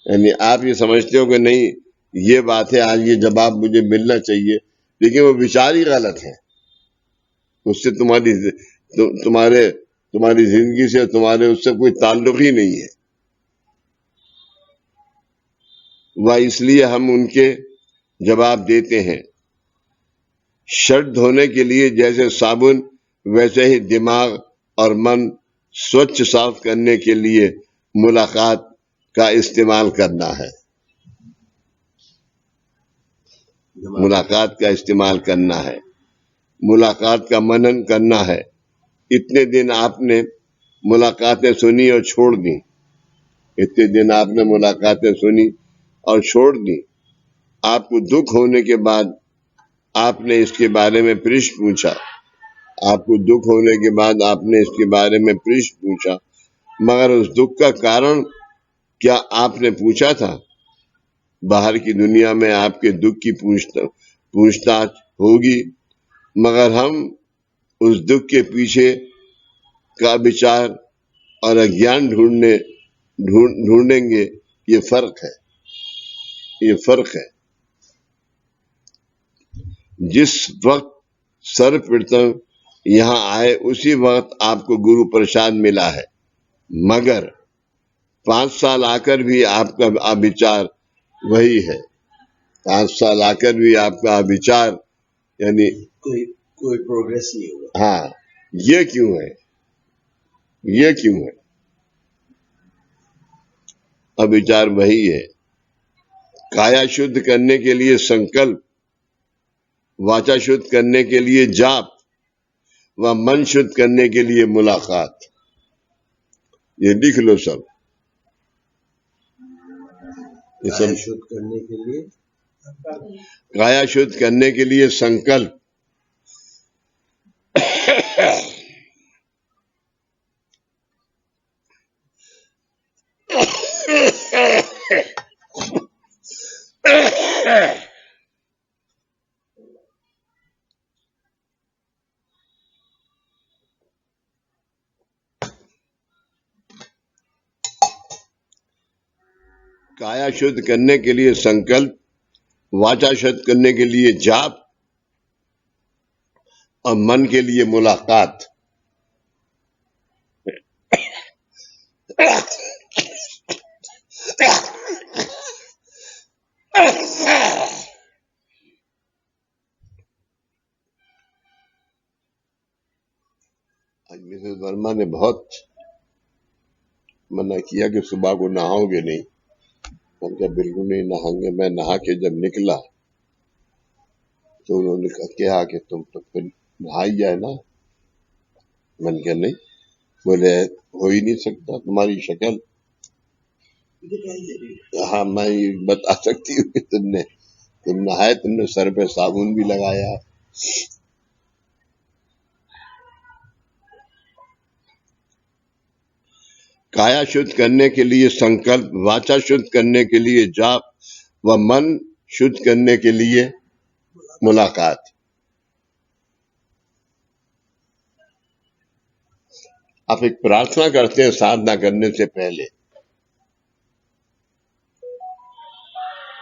यानी आप ये समझते हो कि नहीं ये बात है, आज ये जवाब मुझे मिलना चाहिए, लेकिन वो विचार ही गलत है। उससे तुम्हारी जिंदगी से तुम्हारे उससे कोई ताल्लुक ही नहीं है। वह इसलिए हम उनके जवाब देते हैं। शर्ट धोने के लिए जैसे साबुन, वैसे ही दिमाग और मन स्वच्छ साफ करने के लिए मुलाकात का इस्तेमाल करना है। मुलाकात का इस्तेमाल करना है, मुलाकात का मनन करना है। इतने दिन आपने मुलाकातें सुनी और छोड़ दी, इतने दिन आपने मुलाकातें सुनी और छोड़ दी। आपको दुख होने के बाद आपने इसके बारे में पृष्ठ पूछा, आपको दुख होने के बाद आपने इसके बारे में पृष्ठ पूछा, मगर उस दुख का कारण क्या आपने पूछा था? बाहर की दुनिया में आपके दुख की पूछताछ होगी, मगर हम उस दुख के पीछे का विचार और अज्ञान ढूंढेंगे। ये फर्क है, ये फर्क है। जिस वक्त सर्वप्रथम यहाँ आए उसी वक्त आपको गुरु प्रसाद मिला है, मगर 5 साल आकर भी आपका अविचार वही है। 5 साल आकर भी आपका अविचार यानी कोई प्रोग्रेस नहीं हुआ। हाँ, ये क्यों है? ये क्यों है? अविचार वही है। काया शुद्ध करने के लिए संकल्प, वाचा शुद्ध करने के लिए जाप, व मन शुद्ध करने के लिए मुलाकात। ये लिख लो सब। ये सब शुद्ध करने के लिए, काया शुद्ध करने के लिए संकल्प, काया शुद्ध करने के लिए संकल्प, वाचा शुद्ध करने के लिए जाप और मन के लिए मुलाकात। आज मिसेस वर्मा ने बहुत मना किया कि सुबह को नहाओगे नहीं। मैंने कहा बिल्कुल नहीं नहाएंगे। मैं नहा के जब निकला तो उन्होंने कहा कि तुम तो फिर नहा ही जाए ना। मैंने कहा नहीं। बोले हो ही नहीं सकता, तुम्हारी शक्ल। हाँ, मैं ये बता सकती हूँ कि तुम नहाए, तुमने सर पे साबुन भी लगाया। काया शुद्ध करने के लिए संकल्प, वाचा शुद्ध करने के लिए जाप व मन शुद्ध करने के लिए मुलाकात। आप एक प्रार्थना करते हैं साधना करने से पहले।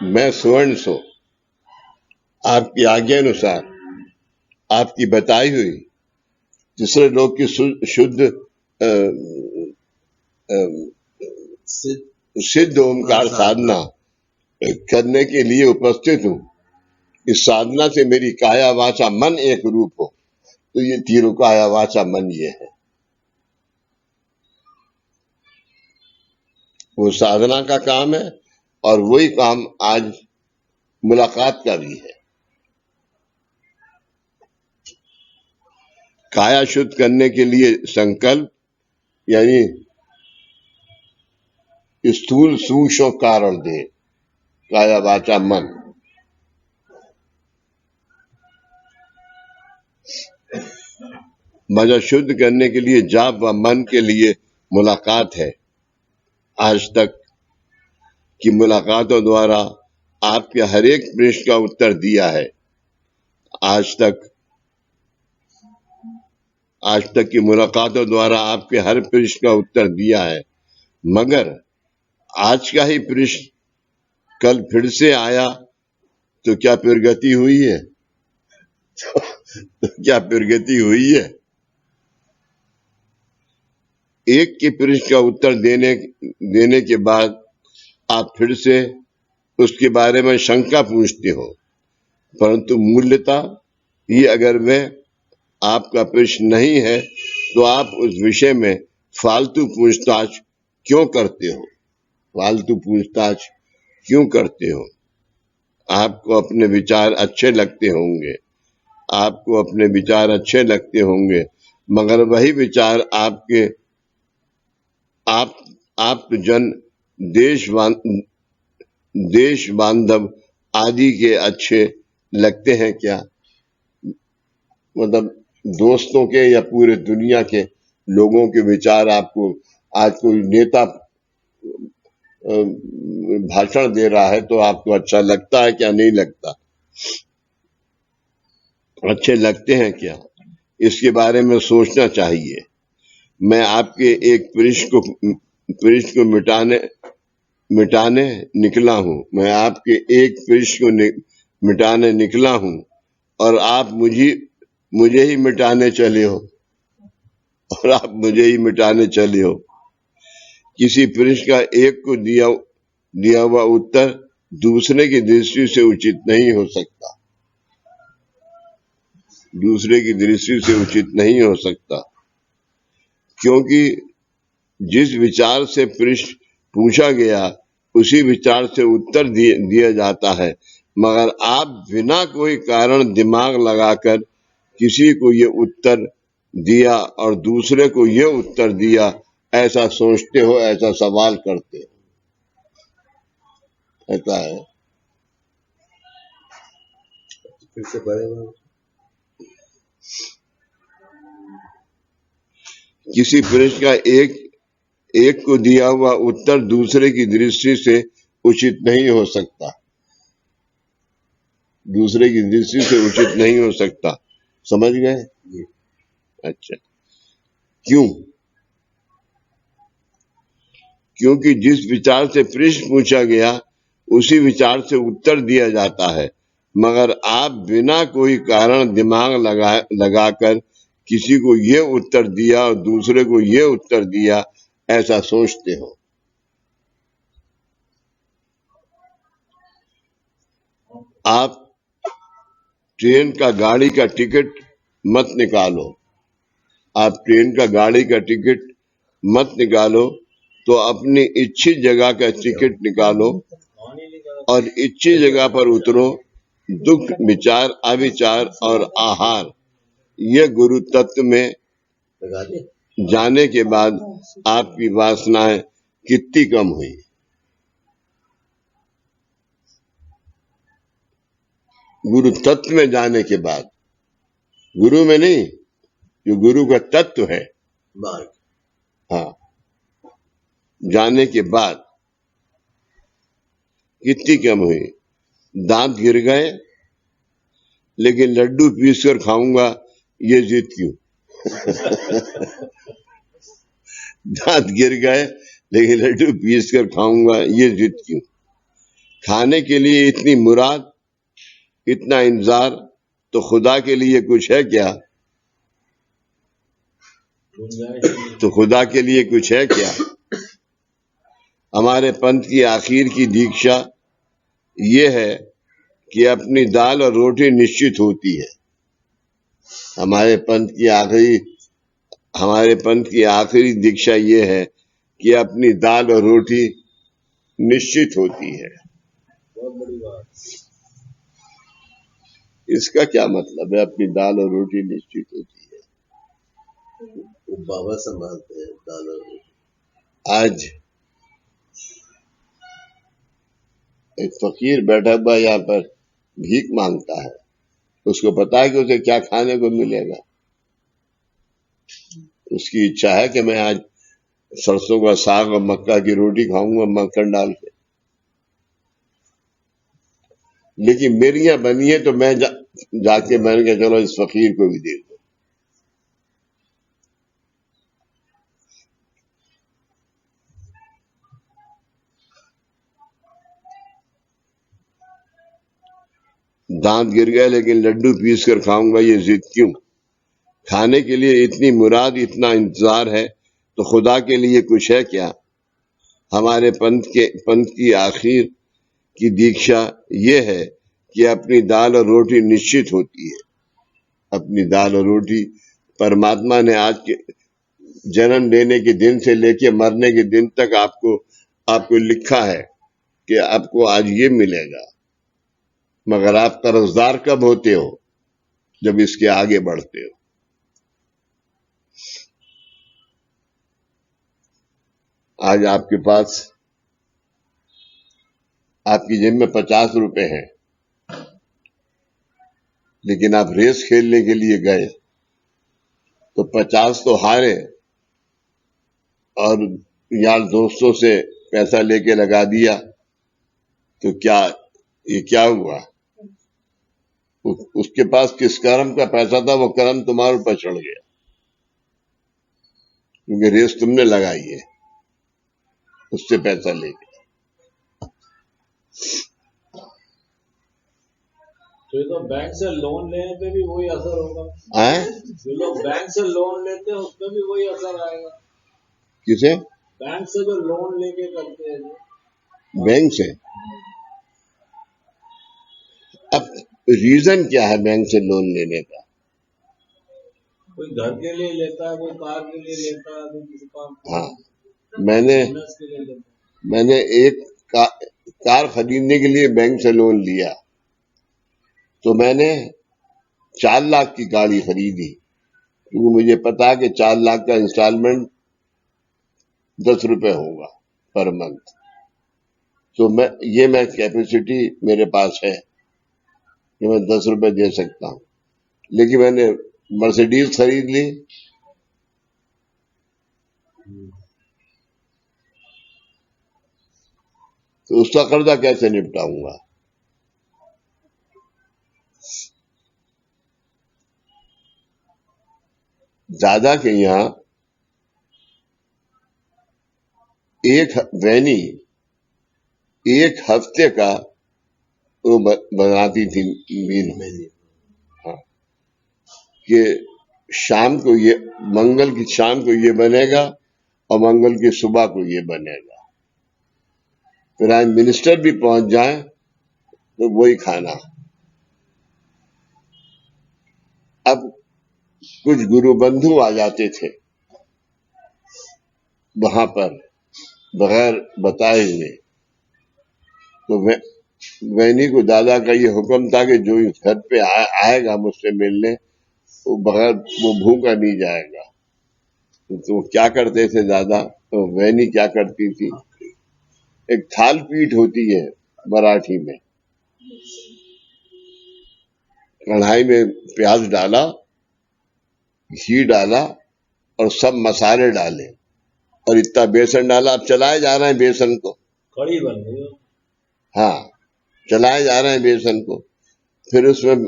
मैं स्वर्ण सो आपकी आज्ञा अनुसार, आपकी बताई हुई दूसरे लोग की शुद्ध सिद्ध ओमकार साधना करने के लिए उपस्थित हूं। इस साधना से मेरी काया वाचा मन एक रूप हो। तो ये तीनों काया वाचा मन ये है। वो साधना का काम है और वही काम आज मुलाकात का भी है। काया शुद्ध करने के लिए संकल्प यानी स्थूल सूक्ष्म कारण दे, काया वाचा मन। मजा शुद्ध करने के लिए जाप व मन के लिए मुलाकात है। आज तक की मुलाकातों द्वारा आपके हर एक प्रश्न का उत्तर दिया है। आज तक की मुलाकातों द्वारा आपके हर प्रश्न का उत्तर दिया है, मगर आज का ही प्रश्न कल फिर से आया तो क्या प्रगति हुई है? तो क्या प्रगति हुई है? एक के प्रश्न का उत्तर देने के बाद आप फिर से उसके बारे में शंका पूछते हो, परंतु मूल्यता ये अगर वह आपका प्रश्न नहीं है तो आप उस विषय में फालतू पूछताछ क्यों करते हो? फालतू पूछताछ क्यों करते हो? आपको अपने विचार अच्छे लगते होंगे, आपको अपने विचार अच्छे लगते होंगे, मगर वही विचार आप जन देश बांधव आदि के अच्छे लगते हैं क्या? मतलब दोस्तों के या पूरे दुनिया के लोगों के विचार आपको, आज कोई नेता भाषण दे रहा है तो आपको अच्छा लगता है क्या? नहीं लगता। अच्छे लगते हैं क्या? इसके बारे में सोचना चाहिए। मैं आपके एक प्रश्न को मिटाने निकला हूं। मैं आपके एक प्रश्न को मिटाने निकला हूं और आप मुझे ही मिटाने चले हो। और आप मुझे ही मिटाने चले हो। किसी प्रश्न का एक को दिया हुआ उत्तर दूसरे की दृष्टि से उचित नहीं हो सकता। दूसरे की दृष्टि से उचित नहीं हो सकता, क्योंकि जिस विचार से प्रश्न पूछा गया उसी विचार से उत्तर दिया जाता है, मगर आप बिना कोई कारण दिमाग लगाकर किसी को ये उत्तर दिया और दूसरे को ये उत्तर दिया ऐसा सोचते हो, ऐसा सवाल करते हो। ऐसा है। फिर से बड़े किसी प्रश्न का एक को दिया हुआ उत्तर दूसरे की दृष्टि से उचित नहीं हो सकता। दूसरे की दृष्टि से उचित नहीं हो सकता। समझ गए? अच्छा, क्यों? क्योंकि जिस विचार से प्रश्न पूछा गया उसी विचार से उत्तर दिया जाता है, मगर आप बिना कोई कारण दिमाग लगाकर किसी को ये उत्तर दिया और दूसरे को ये उत्तर दिया ऐसा सोचते हो। आप ट्रेन का गाड़ी का टिकट मत निकालो। आप ट्रेन का गाड़ी का टिकट मत निकालो तो अपनी इच्छित जगह का टिकट निकालो और इच्छित जगह पर उतरो। दुख, विचार, अविचार और आहार ये गुरु तत्व में जाने के बाद आपकी वासनाएं कितनी कम हुई। गुरु तत्व में जाने के बाद, गुरु में नहीं, जो गुरु का तत्व है, मार्ग, हाँ, जाने के बाद कितनी कम हुई। दांत गिर गए लेकिन लड्डू पीस कर खाऊंगा ये जिद क्यों? दांत गिर गए लेकिन लड्डू पीस कर खाऊंगा ये जिद क्यों? खाने के लिए इतनी मुराद, इतना इंतजार, तो खुदा के लिए कुछ है क्या? तो खुदा के लिए कुछ है क्या? हमारे पंथ की आखिर की दीक्षा ये है कि अपनी दाल और रोटी निश्चित होती है। हमारे पंथ की आखिरी दीक्षा ये है कि अपनी दाल और रोटी निश्चित होती है। बहुत बड़ी बात। इसका क्या मतलब है, अपनी दाल और रोटी निश्चित होती है? वो बाबा संभालते हैं दाल और रोटी। आज एक फकीर बैठा हुआ यहाँ पर भीख मांगता है, उसको पता है कि उसे क्या खाने को मिलेगा। उसकी इच्छा है कि मैं आज सरसों का साग और मक्का की रोटी खाऊंगा मक्खन डाल के, लेकिन मेरी यहाँ बनी है तो मैं जाके मैंने कहा चलो इस फकीर को भी दे दो। दांत गिर गए लेकिन लड्डू पीस कर खाऊंगा, ये जिद क्यों? खाने के लिए इतनी मुराद, इतना इंतजार है तो खुदा के लिए कुछ है क्या? हमारे पंथ की आखिर की दीक्षा ये है कि अपनी दाल और रोटी निश्चित होती है। अपनी दाल और रोटी परमात्मा ने आज के जन्म लेने के दिन से लेके मरने के दिन तक आपको लिखा है कि आपको आज ये मिलेगा, मगर आप कर्जदार कब होते हो? जब इसके आगे बढ़ते हो। आज आपके पास आपकी जेब में 50 रुपए हैं, लेकिन आप रेस खेलने के लिए गए तो 50 तो हारे और यार दोस्तों से पैसा लेके लगा दिया, तो ये क्या हुआ? उसके पास किस कर्म का पैसा था, वो कर्म तुम्हारे ऊपर चढ़ गया, क्योंकि रेस तुमने लगाई है उससे पैसा लेके। तो ये तो बैंक से लोन लेने पे भी वही असर होगा। आए? जो लोग बैंक से लोन लेते हैं उस पर भी वही असर आएगा। किसे? बैंक से जो लोन लेके करते हैं जो। बैंक से? अब रीजन क्या है बैंक से लोन लेने का? कोई घर के लिए लेता है, कोई कार के लिए लेता है, कोई किसी काम हाँ, मैंने के लिए लेता है। मैंने एक कार खरीदने के लिए बैंक से लोन लिया, तो मैंने 4 लाख की गाड़ी खरीदी, क्योंकि मुझे पता है कि 4 लाख का इंस्टॉलमेंट 10 रुपए होगा पर मंथ। तो मैं कैपेसिटी मेरे पास है कि मैं 10 रुपए दे सकता हूं, लेकिन मैंने मर्सिडीज खरीद ली। तो उसका कर्जा कैसे निपटाऊंगा? दादा के यहाँ वैनी एक हफ्ते का वो बनाती थी मीनू। हाँ, कि शाम को ये, मंगल की शाम को ये बनेगा और मंगल की सुबह को ये बनेगा। प्राइम मिनिस्टर भी पहुंच जाए तो वही खाना। अब कुछ गुरु बंधु आ जाते थे वहां पर बगैर बताए हुए, तो वैनी को दादा का ये हुक्म था कि जो इस घर पे आएगा मुझसे मिलने, वो भूखा नहीं जाएगा। तो क्या करते थे दादा? तो वैनी क्या करती थी, एक थाल पीठ होती है मराठी में, कढ़ाई में प्याज डाला, घी डाला और सब मसाले डाले और इतना बेसन डाला। अब चलाए जा रहे हैं बेसन को, कड़ी बन गई। हाँ, चलाए जा रहे हैं बेसन को। फिर उसमें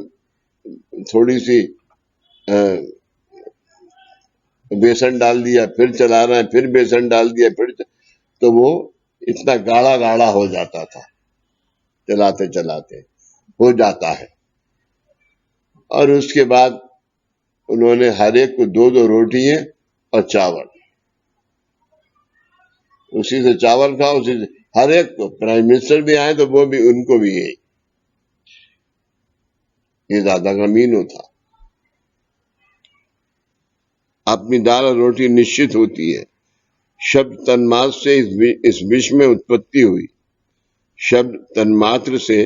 थोड़ी सी बेसन डाल दिया, फिर चला रहे हैं, फिर बेसन डाल दिया, तो वो इतना गाढ़ा गाढ़ा हो जाता था, चलाते चलाते हो जाता है। और उसके बाद उन्होंने हर एक को 2-2 रोटियां और चावल, उसी से चावल खाओ, उसी से हर एक को। प्राइम मिनिस्टर भी आए तो वो भी, उनको भी यही। ये दादा का मीनू था। अपनी दाल और रोटी निश्चित होती है। शब्द तन्मात्र से इस विश्व में उत्पत्ति हुई। शब्द तन्मात्र से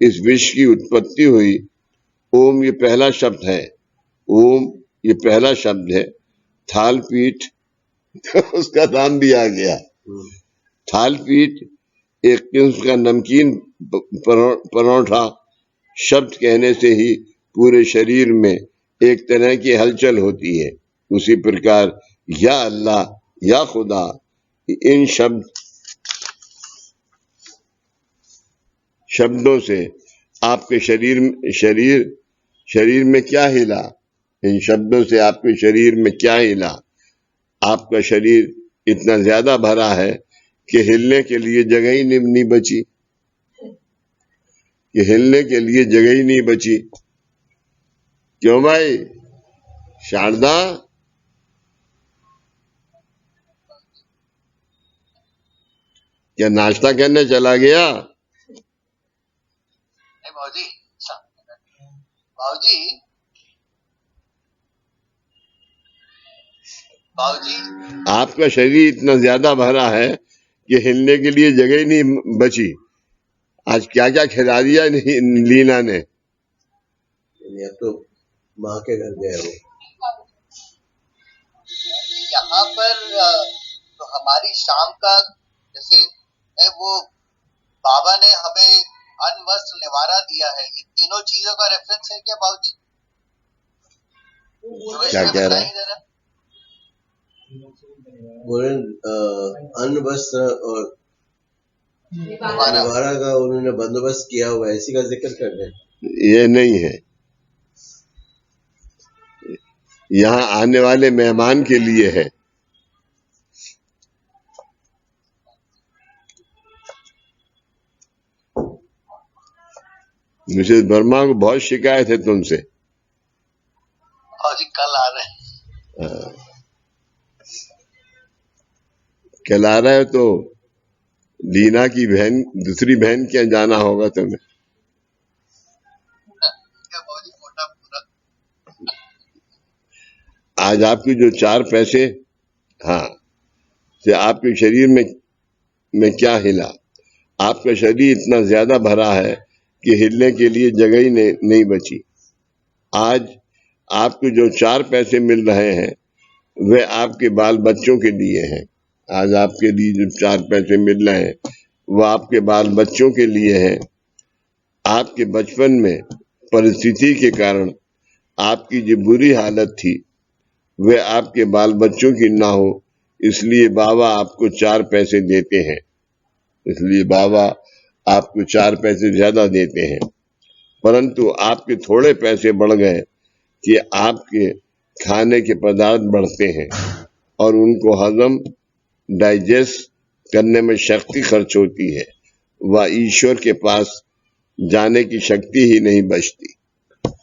इस विश्व की उत्पत्ति हुई। ओम ये पहला शब्द है। ओम ये पहला शब्द है। थालपीठ उसका नाम दिया गया। थालपीठ एक किस्म का नमकीन परोठा। शब्द कहने से ही पूरे शरीर में एक तरह की हलचल होती है। उसी प्रकार या अल्लाह, या खुदा, इन शब्दों से आपके शरीर में क्या हिला? इन शब्दों से आपके शरीर में क्या हिला? आपका शरीर इतना ज्यादा भरा है कि हिलने के लिए जगह ही नहीं बची। कि हिलने के लिए जगह ही नहीं बची। क्यों भाई? शारदा, क्या नाश्ता करने चला गया? नहीं बाबूजी, बाबूजी, बाबूजी, आपका शरीर इतना ज्यादा भरा है कि हिलने के लिए जगह ही नहीं बची। आज क्या क्या खिला दिया लीना ने। अब तो माँ के घर गए हो। यहाँ पर तो हमारी शाम का जैसे है वो बाबा ने हमें अन्न वस्त्र निवारा दिया है। ये तीनों चीजों का रेफरेंस है क्या बाबूजी? क्या कह रहा है? बोले अन्न वस्त्र और निवारा का उन्होंने बंदोबस्त किया हुआ है, इसी का जिक्र कर रहे हैं। ये नहीं है। यहाँ आने वाले मेहमान के लिए है। मिसेस वर्मा को बहुत शिकायत है तुमसे। बाबूजी कल आ रहे हैं। हाँ। कल आ रहा है तो लीना की बहन, दूसरी बहन क्या जाना होगा तुम्हें। क्या बाबूजी मोटा पूरा आज आपकी जो 4 पैसे, हाँ, से आपके शरीर में क्या हिला? आपका शरीर इतना ज्यादा भरा है कि हिलने के लिए जगह ही नहीं बची। आज आपको जो 4 पैसे मिल रहे हैं वे आपके बाल बच्चों के लिए हैं। आज आपके लिए जो 4 पैसे मिल रहे हैं वो आपके बाल बच्चों के लिए हैं। आपके बचपन में परिस्थिति के कारण आपकी जो बुरी हालत थी वे आपके बाल बच्चों की ना हो, इसलिए बाबा आपको 4 पैसे देते हैं। इसलिए बाबा आपको 4 पैसे ज्यादा देते हैं। परंतु आपके थोड़े पैसे बढ़ गए कि आपके खाने के पदार्थ बढ़ते हैं और उनको हजम, डाइजेस्ट करने में शक्ति खर्च होती है। वह ईश्वर के पास जाने की शक्ति ही नहीं बचती।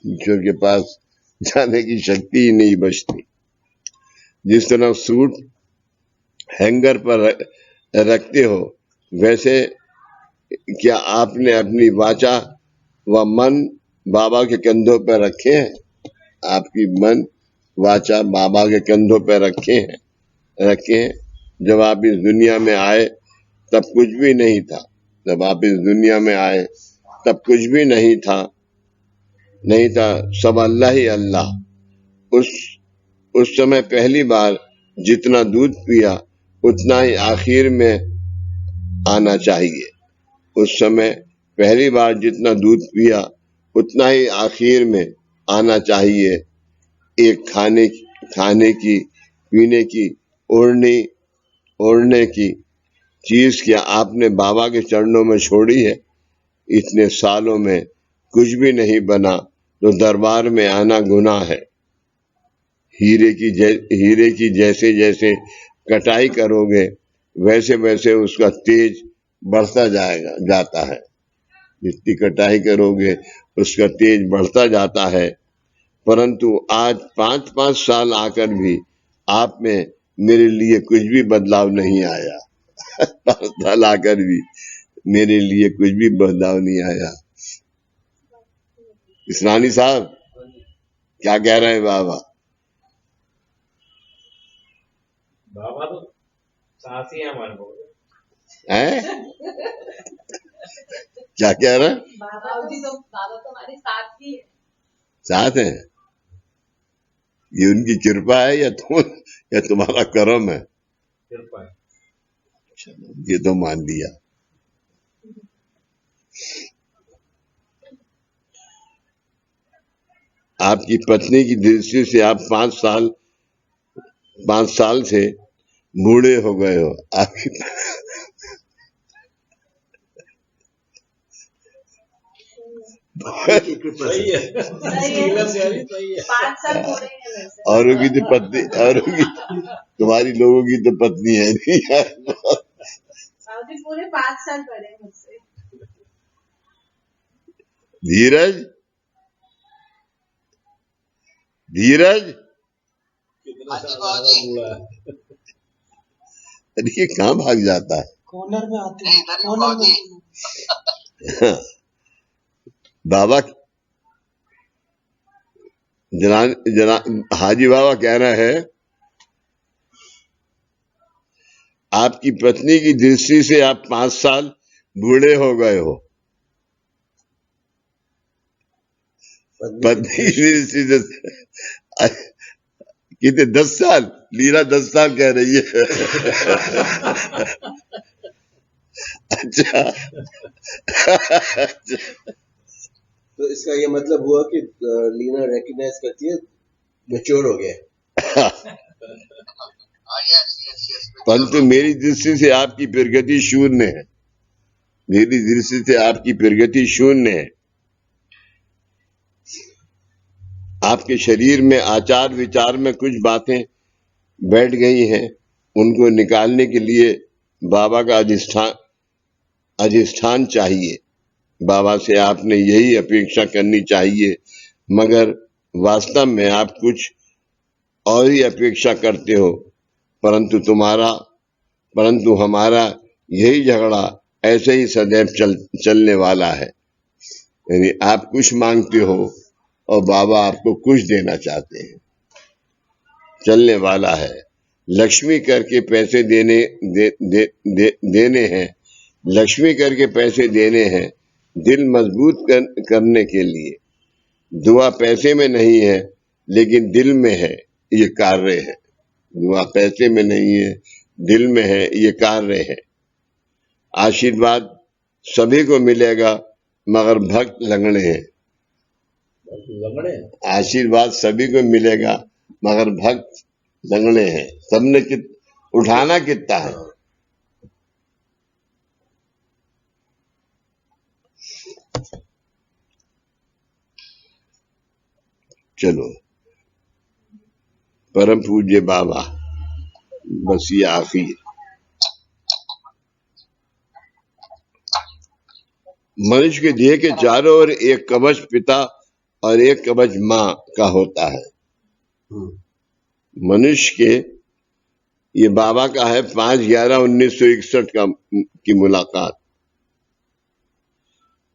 ईश्वर के पास जाने की शक्ति ही नहीं बचती। जिस तरह सूट हैंगर पर रखते हो, वैसे क्या आपने अपनी वाचा व मन बाबा के कंधों पर रखे हैं? आपकी मन वाचा बाबा के कंधों पर रखे हैं। जब आप इस दुनिया में आए तब कुछ भी नहीं था। जब आप इस दुनिया में आए तब कुछ भी नहीं था। सब अल्लाह ही अल्लाह। उस समय पहली बार जितना दूध पिया उतना ही आखिर में आना चाहिए। उस समय पहली बार जितना दूध पिया उतना ही आखिर में आना चाहिए। एक खाने की, पीने की, ओढ़ने की चीज क्या आपने बाबा के चरणों में छोड़ी है? इतने सालों में कुछ भी नहीं बना तो दरबार में आना गुनाह है। हीरे की जैसे जैसे कटाई करोगे वैसे वैसे उसका तेज बढ़ता जाता है। जितनी कटाई करोगे उसका तेज बढ़ता जाता है। परंतु आज 5-5 साल आकर भी आप में मेरे लिए कुछ भी बदलाव नहीं आया। 5 साल आकर भी मेरे लिए कुछ भी बदलाव नहीं आया। इसरानी साहब क्या कह रहे हैं बाबा? बाबा तो साथी है हमारे को। हैं? क्या कह रहा है? बाबा तो हमारे साथ ही है। साथ है? ये उनकी कृपा है या तुम्हारा कर्म है? कृपा है। ये तो मान लिया। आपकी पत्नी की दृष्टि से आप 5 साल से बूढ़े हो गए हो। आपकी आपकी कृपा सही से है। नीलम कह रही सही है। 5 साल हो रहे हैं वैसे। औरों की तो पत्नी, तुम्हारी लोगों की तो पत्नी है नहीं यार। साउदी पूरे 5 साल पड़े हैं मुझसे। धीरज, कितना हाँ जी साल बाबा जी। बूढ़ा है। अरे ये कहाँ भाग जाता है? कॉर्नर में आते नहीं हैं, इधर ही हूँ कॉर्नर बाबा में जी। बाबा हाजी बाबा कह रहे हैं आपकी पत्नी की दृष्टि से आप 5 साल बूढ़े हो गए हो। पत्नी की दृष्टि से कितने 10 साल? लीला 10 साल कह रही है। अच्छा। तो इसका ये मतलब हुआ कि लीना रिकग्नाइज करती है मैच्योर हो गया। हाँ यस यस यस। परंतु मेरी दृष्टि से आपकी प्रगति शून्य है। मेरी दृष्टि से आपकी प्रगति शून्य है। आपके शरीर में आचार विचार में कुछ बातें बैठ गई हैं, उनको निकालने के लिए बाबा का अधिष्ठान चाहिए। बाबा से आपने यही अपेक्षा करनी चाहिए, मगर वास्तव में आप कुछ और ही अपेक्षा करते हो। परंतु हमारा यही झगड़ा ऐसे ही सदैव चलने वाला है। यानी आप कुछ मांगते हो और बाबा आपको कुछ देना चाहते हैं। चलने वाला है। लक्ष्मी करके पैसे देने हैं। लक्ष्मी करके पैसे देने हैं दिल मजबूत करने के लिए। दुआ पैसे में नहीं है लेकिन दिल में है, ये कार्य है। दुआ पैसे में नहीं है, दिल में है, ये कार्य है। आशीर्वाद सभी को मिलेगा मगर भक्त लंगड़े हैं। लंगड़े आशीर्वाद सभी को मिलेगा मगर भक्त लंगड़े हैं। सबने उठाना कितना है। चलो परम पूज्य बाबा, बस ये आखिर मनुष्य के देह के चारों ओर एक कवच पिता और एक कवच माँ का होता है। मनुष्य के, ये बाबा का है 5/11/1961 की मुलाकात।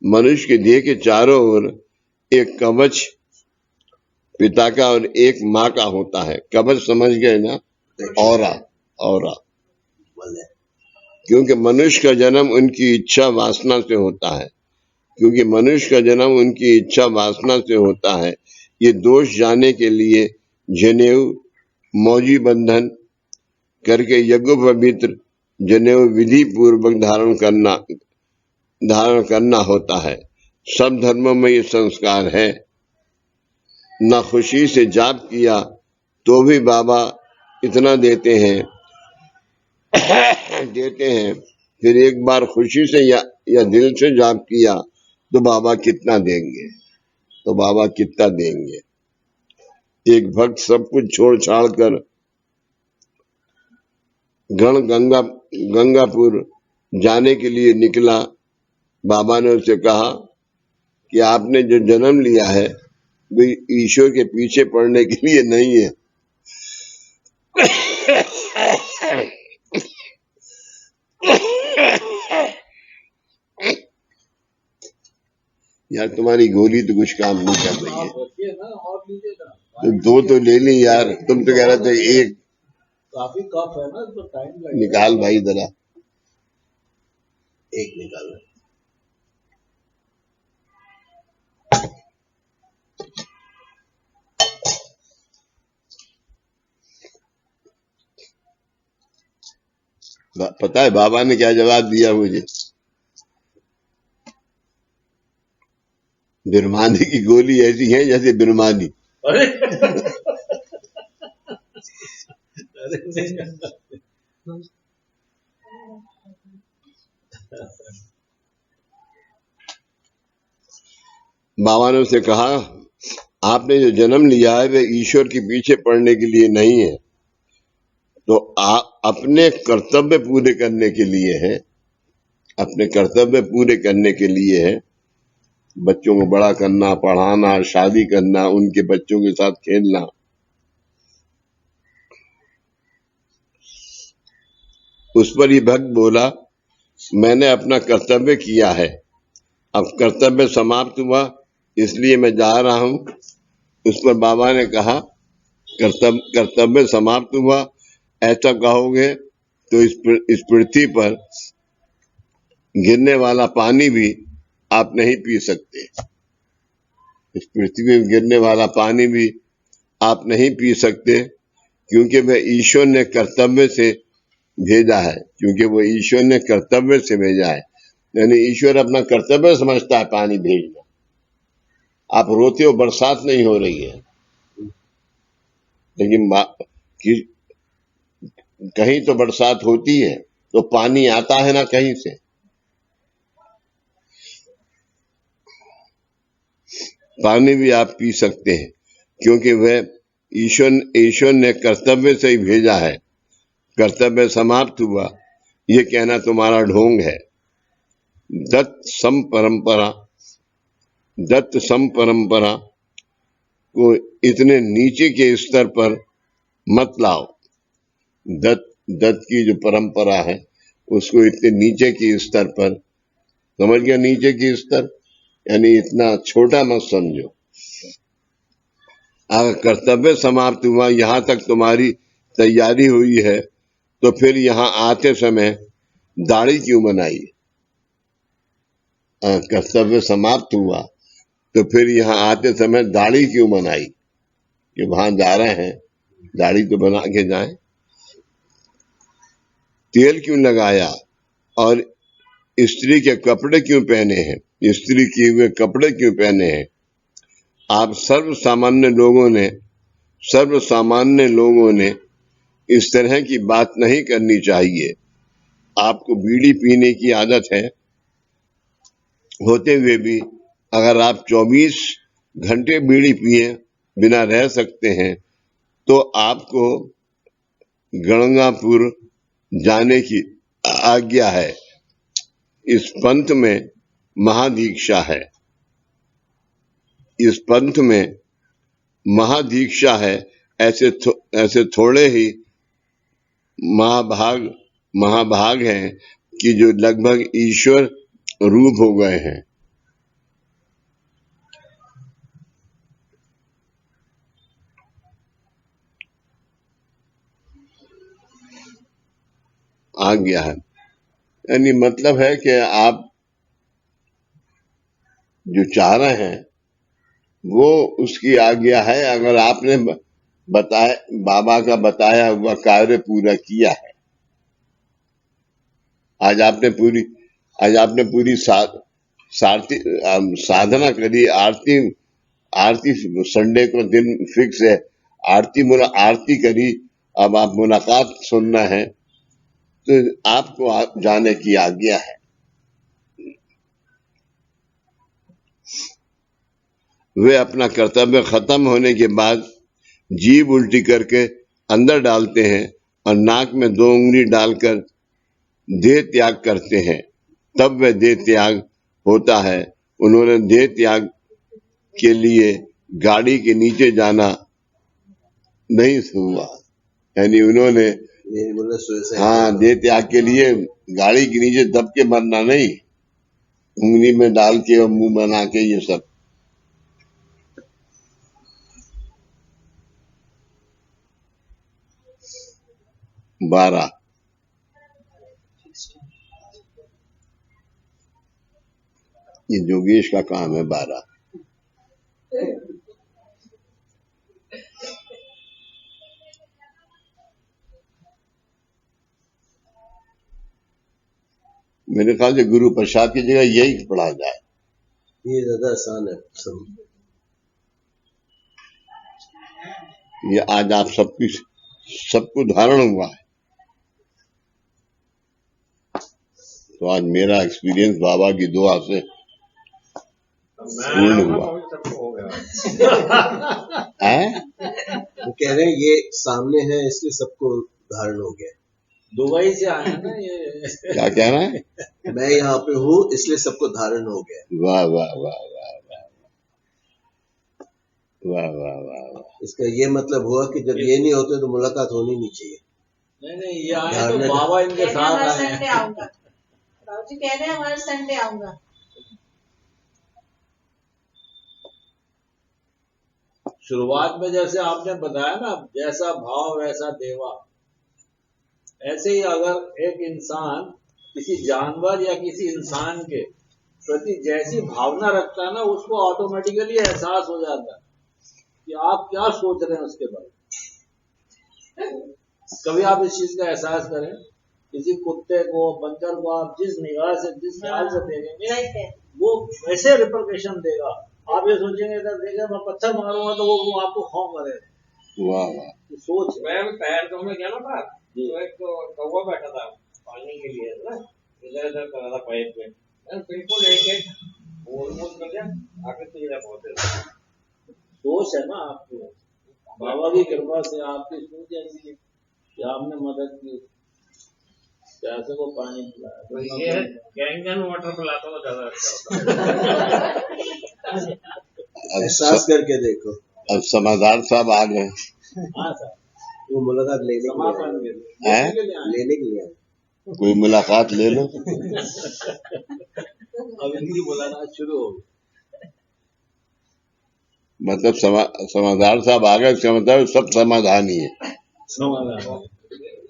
मनुष्य के देह के चारों ओर एक कवच पिता का और एक माँ का होता है। कवच समझ गए ना? औरा। क्योंकि मनुष्य का जन्म उनकी इच्छा वासना से होता है। क्योंकि मनुष्य का जन्म उनकी इच्छा वासना से होता है। ये दोष जाने के लिए जनेऊ मौजी बंधन करके यज्ञोपवीत जनेऊ विधि पूर्वक धारण करना होता है। सब धर्मों में ये संस्कार है। न खुशी से जाप किया तो भी बाबा इतना देते हैं फिर एक बार खुशी से या दिल से जाप किया तो बाबा कितना देंगे। एक भक्त सब कुछ छोड़ छाड़ कर गंगापुर जाने के लिए निकला। बाबा ने उसे कहा कि आपने जो जन्म लिया है वो ईश्वर के पीछे पड़ने के लिए नहीं है। यार तुम्हारी गोली तो कुछ काम नहीं कर रही है। रखिए ना और लीजिए ना। तो 2 तो ले ली यार, तुम तो कह रहे थे 1। काफी कफ है ना, तो टाइम लगेगा। निकाल भाई जरा। एक निकालना। पता है बाबा ने क्या जवाब दिया मुझे? बिरमानी की गोली ऐसी है जैसे बिरमानी। अरे बाबा ने उसे कहा, आपने जो जन्म लिया है वह ईश्वर के पीछे पड़ने के लिए नहीं है, तो आप अपने कर्तव्य पूरे करने के लिए है। अपने कर्तव्य पूरे करने के लिए है। बच्चों को बड़ा करना, पढ़ाना, शादी करना, उनके बच्चों के साथ खेलना। उस पर ही भक्त बोला, मैंने अपना कर्तव्य किया है, अब कर्तव्य समाप्त हुआ, इसलिए मैं जा रहा हूं। उस पर बाबा ने कहा, कर्तव्य समाप्त हुआ ऐसा कहोगे तो इस पृथ्वी पर गिरने वाला पानी भी आप नहीं पी सकते। इस पृथ्वी में गिरने वाला पानी भी आप नहीं पी सकते, क्योंकि वह ईश्वर ने कर्तव्य से भेजा है। क्योंकि वो ईश्वर ने कर्तव्य से भेजा है, यानी ईश्वर अपना कर्तव्य समझता है पानी भेजना। आप रोते हो बरसात नहीं हो रही है, लेकिन कहीं तो बरसात होती है, तो पानी आता है ना कहीं से। पानी भी आप पी सकते हैं, क्योंकि वह ईश्वर ने कर्तव्य से ही भेजा है। कर्तव्य समाप्त हुआ, ये कहना तुम्हारा ढोंग है। दत्त सम परंपरा को इतने नीचे के स्तर पर मत लाओ। दत्त की जो परंपरा है उसको इतने नीचे के स्तर पर, समझ गया? नीचे के स्तर यानी इतना छोटा मत समझो। अगर कर्तव्य समाप्त हुआ, यहां तक तुम्हारी तैयारी हुई है, तो फिर यहां आते समय दाढ़ी क्यों बनाई? कर्तव्य समाप्त हुआ तो फिर यहां आते समय दाढ़ी क्यों बनाई? कि वहां जा रहे हैं, दाढ़ी तो बना के जाएं। तेल क्यों लगाया और स्त्री के कपड़े क्यों पहने हैं? स्त्री किए हुए कपड़े क्यों पहने हैं? आप सर्वसामान्य लोगों ने इस तरह की बात नहीं करनी चाहिए। आपको बीड़ी पीने की आदत है, होते हुए भी अगर आप 24 घंटे बीड़ी पिए बिना रह सकते हैं, तो आपको गंगापुर जाने की आज्ञा है। इस पंथ में महादीक्षा है। इस पंथ में महादीक्षा है। ऐसे थोड़े ही महाभाग हैं कि जो लगभग ईश्वर रूप हो गए हैं। आज्ञा है, यानी मतलब है कि आप जो चाह रहे हैं वो उसकी आज्ञा है। अगर आपने बाबा का बताया हुआ कार्य पूरा किया है, आज आपने पूरी साधना करी। आरती संडे को दिन फिक्स है, आरती करी। अब आप मुलाकात सुनना है, तो आपको जाने की आज्ञा है। वे अपना कर्तव्य खत्म होने के बाद जीभ उल्टी करके अंदर डालते हैं और नाक में 2 उंगली डालकर देह त्याग करते हैं, तब वह देह त्याग होता है। उन्होंने देह त्याग के लिए गाड़ी के नीचे जाना नहीं हुआ, यानी उन्होंने हाँ, देह त्याग के लिए गाड़ी के नीचे दब के मरना नहीं, उंगली में डाल के और मुंह बना के, ये सब। 12। ये जोगेश का काम है 12। मेरे ख्याल से गुरु प्रसाद की जगह यही पढ़ा जाए। ये ज्यादा आसान है सब। ये आज आप सबको धारण हुआ है। तो आज मेरा एक्सपीरियंस बाबा की दुआ से पूर्ण हुआ है। वो कह रहे हैं ये सामने है इसलिए सबको धारण हो गया। दुबई से आया ना ये। क्या कह रहा है? मैं यहाँ पे हूँ इसलिए सबको धारण हो गया। वाह वाह वाह वाह वाह वाह वाह वाह। इसका ये मतलब हुआ कि जब ये नहीं होते तो मुलाकात होनी नहीं चाहिए। नहीं ये आए तो बाबा इनके साथ आए संडे आऊंगा। बाबूजी कह रहे हैं हमारे संडे आऊंगा। शुरुआत में जैसे आपने बताया ना, जैसा भाव वैसा देवा, ऐसे ही अगर एक इंसान किसी जानवर या किसी इंसान के प्रति जैसी भावना रखता है ना, उसको ऑटोमेटिकली एहसास हो जाता है कि आप क्या सोच रहे हैं उसके बारे में। कभी आप इस चीज का एहसास करें, किसी कुत्ते को, बंदर को आप जिस निगाह से, जिस ख्याल से देखेंगे वो वैसे रिपरकेशन देगा। आप ये सोचेंगे देखिए मैं पत्थर मारूंगा तो वो आपको खौफ करेगा। वाह वाह। सोच मैं पैर धोने गया ना था, तो एक कौवा बैठा था पानी के लिए ना, इधर उधर कर रहा था पाइप में। मैं बिल्कुल एक बोल कर दिया, आके तुझे पहुंचे। सोच है ना आपकी, बाबा की कृपा से आपकी सोच ऐसी है कि आपने मदद की, प्यासे को पानी पिलाया। तो ये गैंगन वाटर पिलाता तो ज्यादा अच्छा होता। एहसास करके देखो। अब समाधान साहब आ गए। हाँ सर, वो मुलाकात लेने के समापन लिए हैं? लेने के लिए आए। कोई मुलाकात ले लो। अब इनकी मुलाकात शुरू होगी। मतलब समाधान साहब आ गए, इसका मतलब सब समाधान ही है। समाधान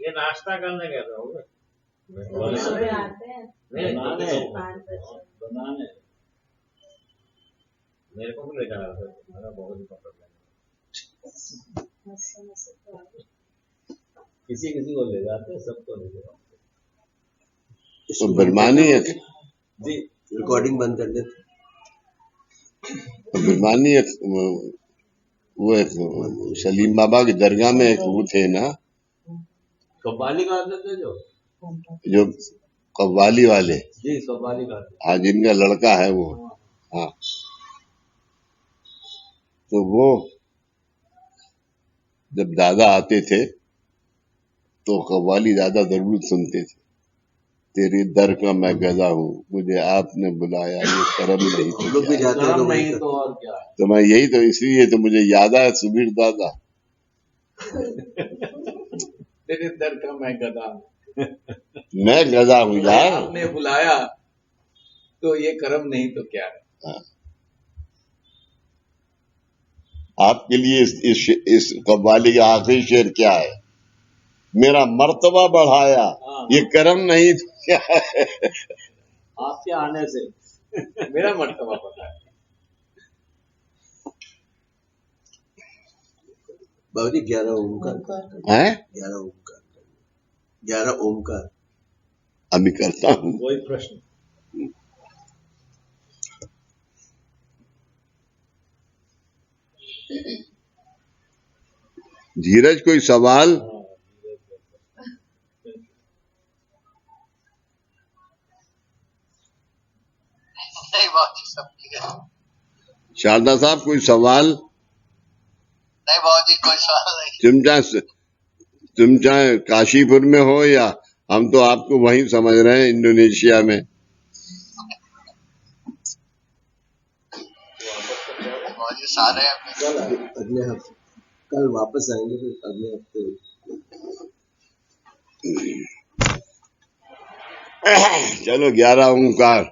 ये नाश्ता करने गए थे होगे बनाने मेरे को भी ले जाना था, मेरा बहुत ही प्रॉब्लम। किसी को ले जाते, सबको ले जाते। तो बिरमानी है, जी रिकॉर्डिंग बंद कर देते। तो बिरमानी है। वो एक सलीम बाबा की दरगाह में एक वो थे ना, कव्वाली गाते थे जो कव्वाली वाले। जी कव्वाली गाते। हाँ, जिनका लड़का है वो। हाँ, तो वो जब दादा आते थे तो कव्वाली दादा जरूर सुनते थे। तेरे दर का मैं गदा हूँ, मुझे आपने बुलाया, ये करम नहीं तो लोग भी क्या है। जाते हैं तो नहीं वही तो और क्या है। तो मैं यही तो, इसलिए तो मुझे याद आया सुबीर दादा। तेरे दर का मैं गदा हूँ, मैं गदा हूँ यार। आपने बुलाया तो ये करम नहीं तो क्या है। हाँ। आपके लिए इस कव्वाली का आखिरी शेर क्या है? मेरा मर्तबा बढ़ाया, ये करम नहीं तो क्या है। आपके आने से मेरा मर्तबा बढ़ा है। बाबूजी 11 ओमकार हैं? 11 ओमकार 11 ओमकार। अभी करता हूँ। कोई प्रश्न? धीरज, कोई सवाल? नहीं बाबूजी सब ठीक है। शारदा साहब, कोई सवाल? नहीं बाबूजी कोई सवाल नहीं। तुम चाहे काशीपुर में हो या हम तो आपको वहीं समझ रहे हैं, इंडोनेशिया में। बाबूजी सारे अगले हफ्ते कल वापस आएंगे, फिर अगले हफ्ते चलो 11 ओंकार।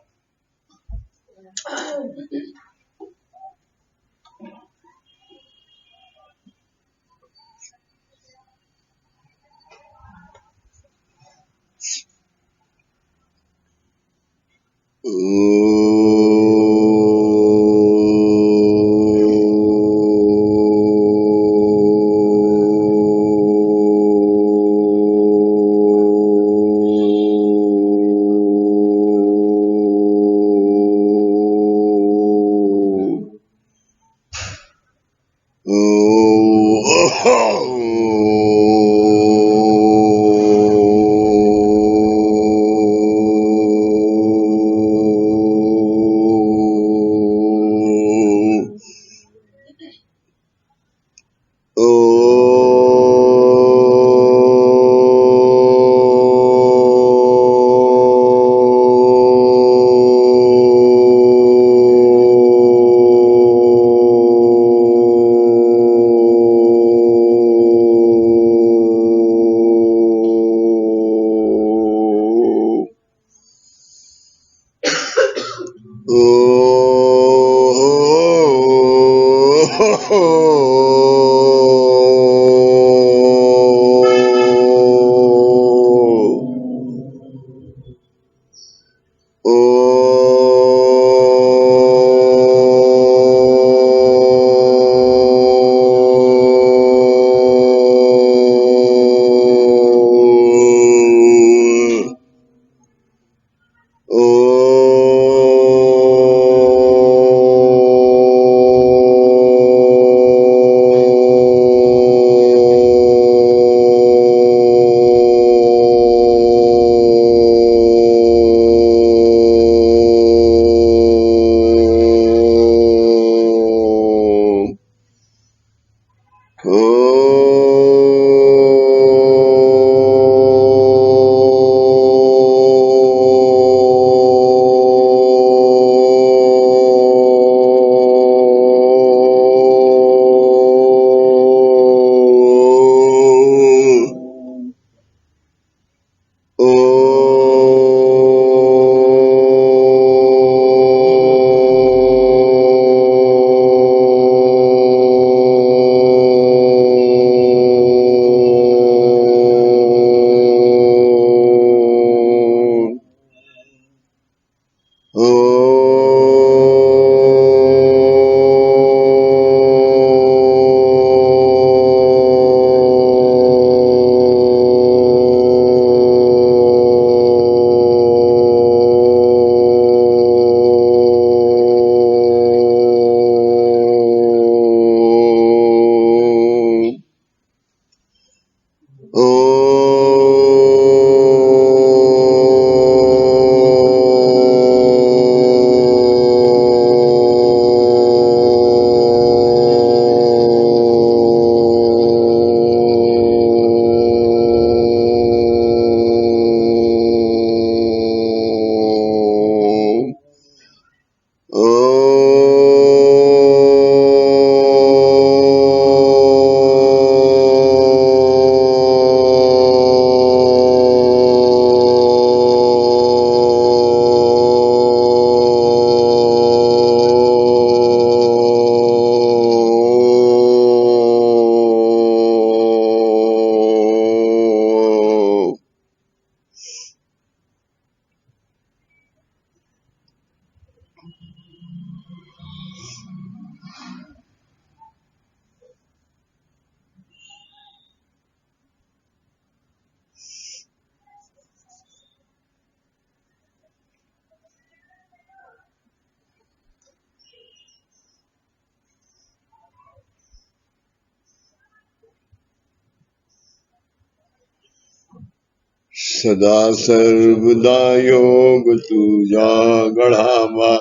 सदा सर्वदा योग तुझा गढावा,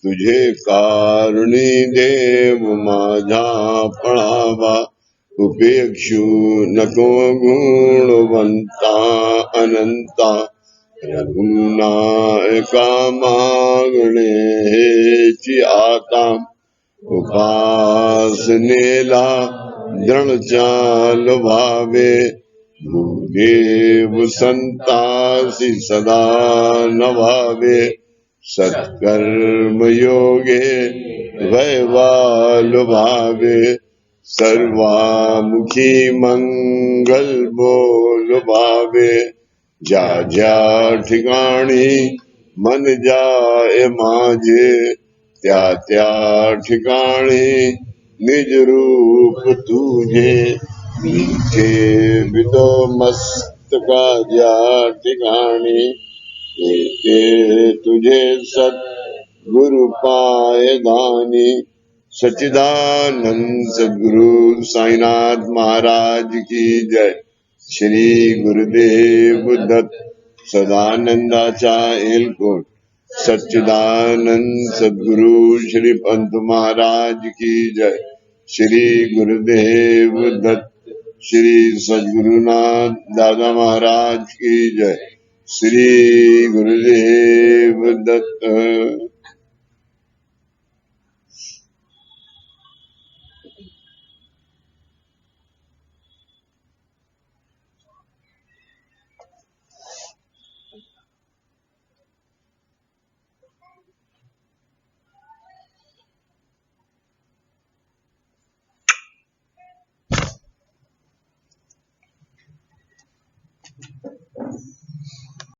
तुझे कारुणी देव माझा पळावा. उपेक्षू नको गुणवंता अनंता, रघुनायका मागणे हेची आता. उपासनेला दृढ चाल व्हावे, भूदेव संतासी सदा नभावे. सत्कर्म योगे वैवाल भावे, सर्वामुखी मंगल बोल भावे. ज्या ज्या ठिकाणी मन जाए माझे त्या त्या ठिकाणी निज रूप तुझे मीठे विदो मस्तका ज्या ठिकाणी ते तुझे सत गुरु पाय दानी सच्चिदानंद सद्गुरु साईनाथ महाराज की जय। श्री गुरुदेव दत्त सदानंदाचार्य एलकोट सच्चिदानंद सद्गुरु श्री पंत महाराज की जय। श्री गुरुदेव दत्त श्री सद्गुरुनाथ दादा महाराज की जय। श्री गुरुदेव दत्त।